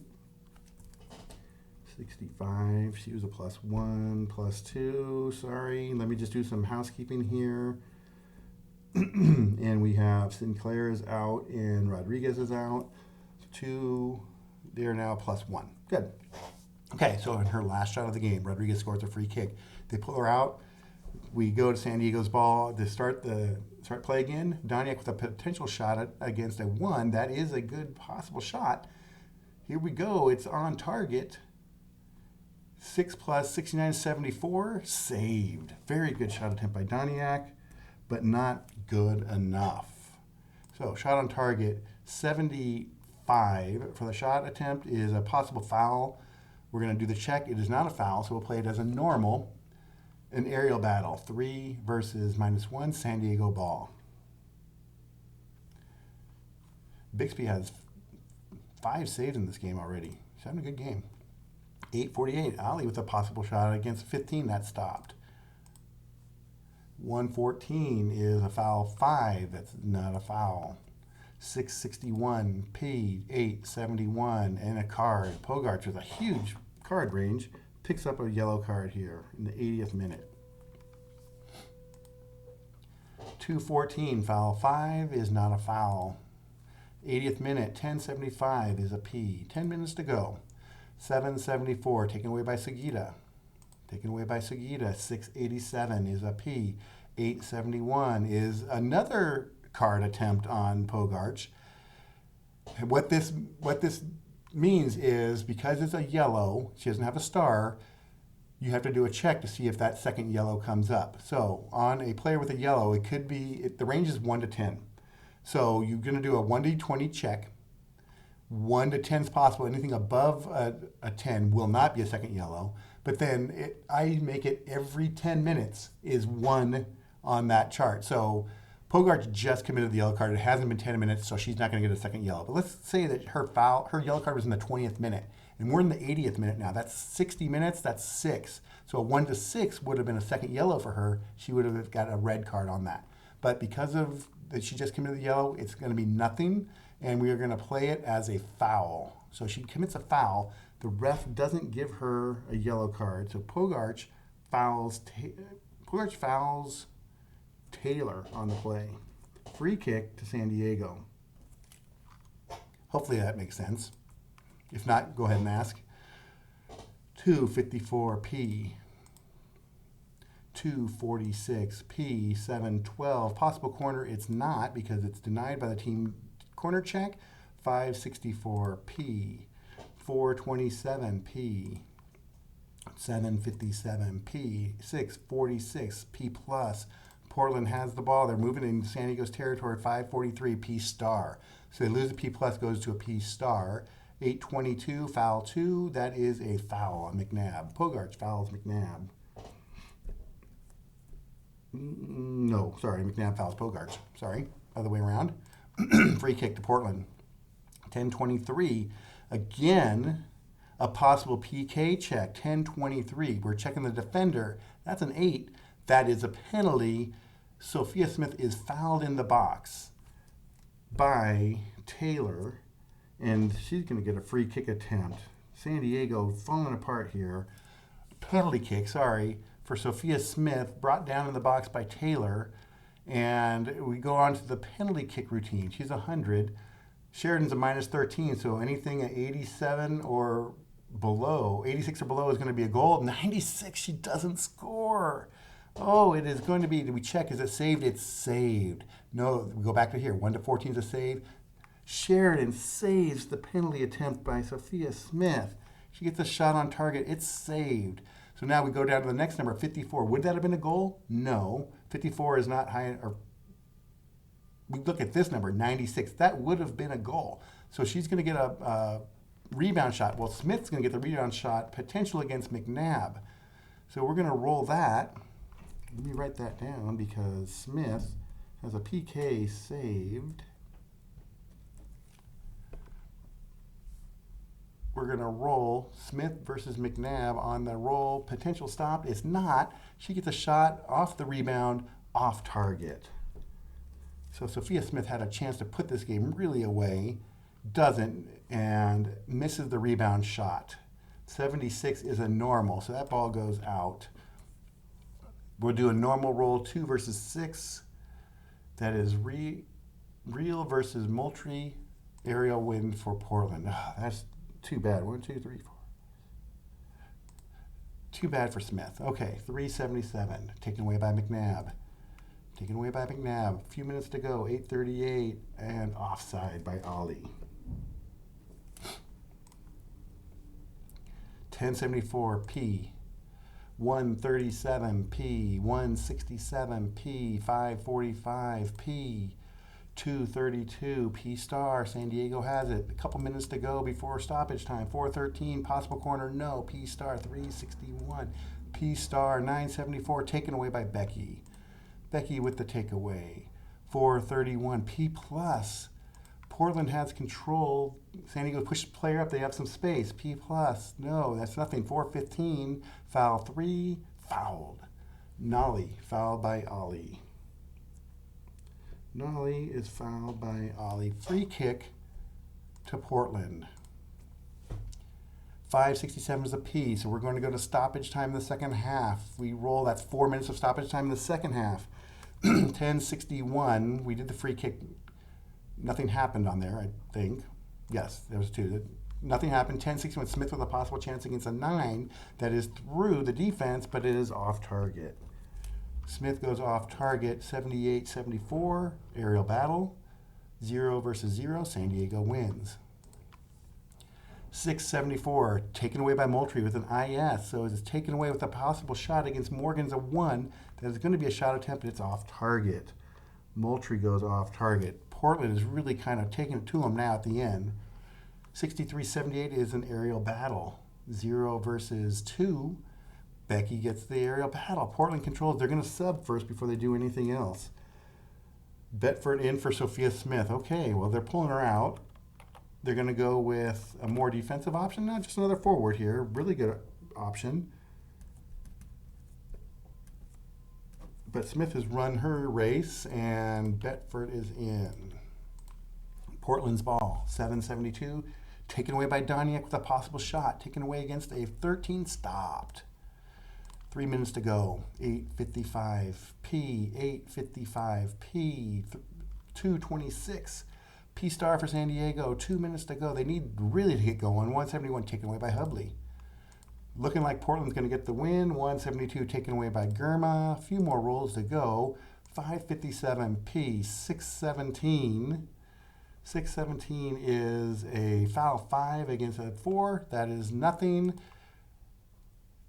65. She was a +1, +2. Sorry. Let me just do some housekeeping here. And we have Sinclair is out and Rodriguez is out. 2. They're now +1. Good. Okay, so in her last shot of the game, Rodriguez scores a free kick. They pull her out. We go to San Diego's ball. They start play again. Doniak with a potential shot against a 1. That is a good possible shot. Here we go. It's on target. 6 + 69-74. Saved. Very good shot attempt by Doniak, but not good enough. So shot on target, 75 for the shot attempt is a possible foul. We're going to do the check. It is not a foul, so we'll play it as a normal. An aerial battle, 3 versus -1, San Diego ball. Bixby has 5 saves in this game already. He's having a good game. 8-48, Ali with a possible shot against 15, that stopped. 114 is a foul 5, that's not a foul. 661, P, 871, and a card. Pogarch with a huge card range picks up a yellow card here in the 80th minute. 214, foul 5 is not a foul. 80th minute, 1075 is a P. 10 minutes to go. 774, taken away by Sagita. 687 is a P. 871 is another card attempt on Pogarch. What this means is because it's a yellow, she doesn't have a star, you have to do a check to see if that second yellow comes up. So on a player with a yellow, it could be, the range is 1 to 10. So you're going to do a 1d20 check. 1 to 10 is possible. Anything above a 10 will not be a second yellow. But then I make it every 10 minutes is 1 on that chart. So Pogarch just committed the yellow card. It hasn't been 10 minutes, so she's not going to get a second yellow. But let's say that her yellow card was in the 20th minute, And we're in the 80th minute now. That's 60 minutes, that's 6. So a 1 to 6 would have been a second yellow for her. She would have got a red card on that. But because of that she just committed the yellow, it's going to be nothing, and we are going to play it as a foul. So she commits a foul. The ref doesn't give her a yellow card. So Pogarch fouls Taylor on the play. Free kick to San Diego. Hopefully that makes sense. If not, go ahead and ask. 254P. 246P. 712. Possible corner, it's not because it's denied by the team corner check. 564P. 427P. 757P. 646P plus. Portland has the ball. They're moving in San Diego's territory. 543 P star. So they lose a P plus, goes to a P star. 822 foul 2. That is a foul on McNabb. Pogarch fouls McNabb. No, sorry, McNabb fouls Pogarch. Sorry, other way around. Free kick to Portland. 1023. Again, a possible PK check. 1023. We're checking the defender. That's an 8. That is a penalty. Sophia Smith is fouled in the box by Taylor, and she's going to get a free kick attempt. San Diego falling apart here. Penalty kick, for Sophia Smith, brought down in the box by Taylor, and we go on to the penalty kick routine. She's 100. Sheridan's a minus 13, so anything at 87 or below, 86 or below is going to be a goal. 96, she doesn't score. Oh, it is going to be, did we check, is it saved? It's saved. No, we go back to here. 1 to 14 is a save. Sheridan saves the penalty attempt by Sophia Smith. She gets a shot on target. It's saved. So now we go down to the next number, 54. Would that have been a goal? No. 54 is not high, or we look at this number, 96. That would have been a goal. So she's going to get a rebound shot. Well, Smith's going to get the rebound shot, potential against McNabb. So we're going to roll that. Let me write that down because Smith has a PK saved. We're going to roll Smith versus McNabb on the roll. Potential stop. It's not. She gets a shot off the rebound, off target. So Sophia Smith had a chance to put this game really away. Doesn't, and misses the rebound shot. 76 is a normal, so that ball goes out. We'll do a normal roll, 2 versus 6. That is Real versus Moultrie. Aerial win for Portland. Oh, that's too bad. 1, 2, 3, 4. Too bad for Smith. Okay, 377. Taken away by McNabb. Taken away by McNabb. A few minutes to go. 8:38 and offside by Ollie. 1074P. 137P, 167P, 545P, 232 P star. San Diego has it. A couple minutes to go before stoppage time. 413 possible corner, no. P star 361. P star 974 taken away by Becky. Becky with the takeaway. 431 P plus. Portland has control. San Diego pushed the player up. They have some space. P plus. No, that's nothing. 415. Foul 3. Fouled. Nolly. Fouled by Ollie. Nolly is fouled by Ollie. Free kick to Portland. 5:67 is a P, so we're going to go to stoppage time in the second half. We roll. That's 4 minutes of stoppage time in the second half. 10:61. We did the free kick. Nothing happened on there, I think. Yes, there was 2. Nothing happened. 10-61. Smith with a possible chance against a 9 that is through the defense, but it is off target. Smith goes off target. 78-74. Aerial battle. 0 versus 0. San Diego wins. 674. Taken away by Moultrie with an IS. So it's taken away with a possible shot against Morgan's a 1. That is going to be a shot attempt. It's off target. Moultrie goes off target. Portland is really kind of taking it to them now at the end. 63-78 is an aerial battle. 0 versus 2. Becky gets the aerial battle. Portland controls. They're going to sub first before they do anything else. Betford in for Sophia Smith. Okay, well, they're pulling her out. They're going to go with a more defensive option, not just another forward here. Really good option. But Smith has run her race, and Betford is in. Portland's ball, 7:72. Taken away by Doniak with a possible shot. Taken away against a 13 stopped. 3 minutes to go. 8:55 P. 8:55 P. 2:26 P star for San Diego. 2 minutes to go. They need really to get going. 171 taken away by Hubley. Looking like Portland's going to get the win. 172 taken away by Germa. A few more rolls to go. 5:57 P. 6:17. 6:17 is a foul 5 against a 4. That is nothing.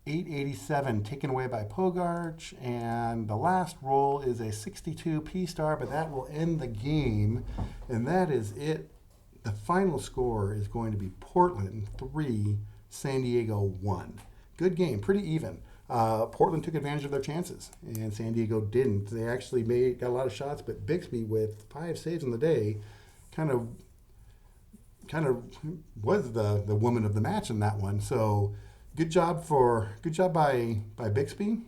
8:87 taken away by Pogarch. And the last roll is a 62 P star, but that will end the game. And that is it. The final score is going to be Portland 3, San Diego 1. Good game, pretty even. Portland took advantage of their chances, and San Diego didn't. They actually got a lot of shots, but Bixby with 5 saves on the day kind of was the woman of the match in that one. So good job by Bixby.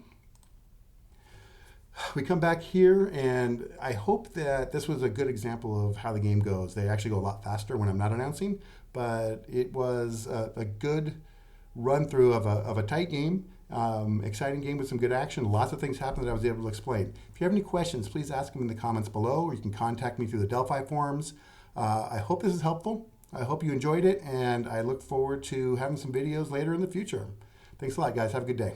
We come back here, and I hope that this was a good example of how the game goes. They actually go a lot faster when I'm not announcing, but it was a good run through of a tight game. Exciting game with some good action. Lots of things happened that I was able to explain. If you have any questions, please ask them in the comments below, or you can contact me through the Delphi forums. I hope this is helpful. I hope you enjoyed it, and I look forward to having some videos later in the future. Thanks a lot, guys. Have a good day.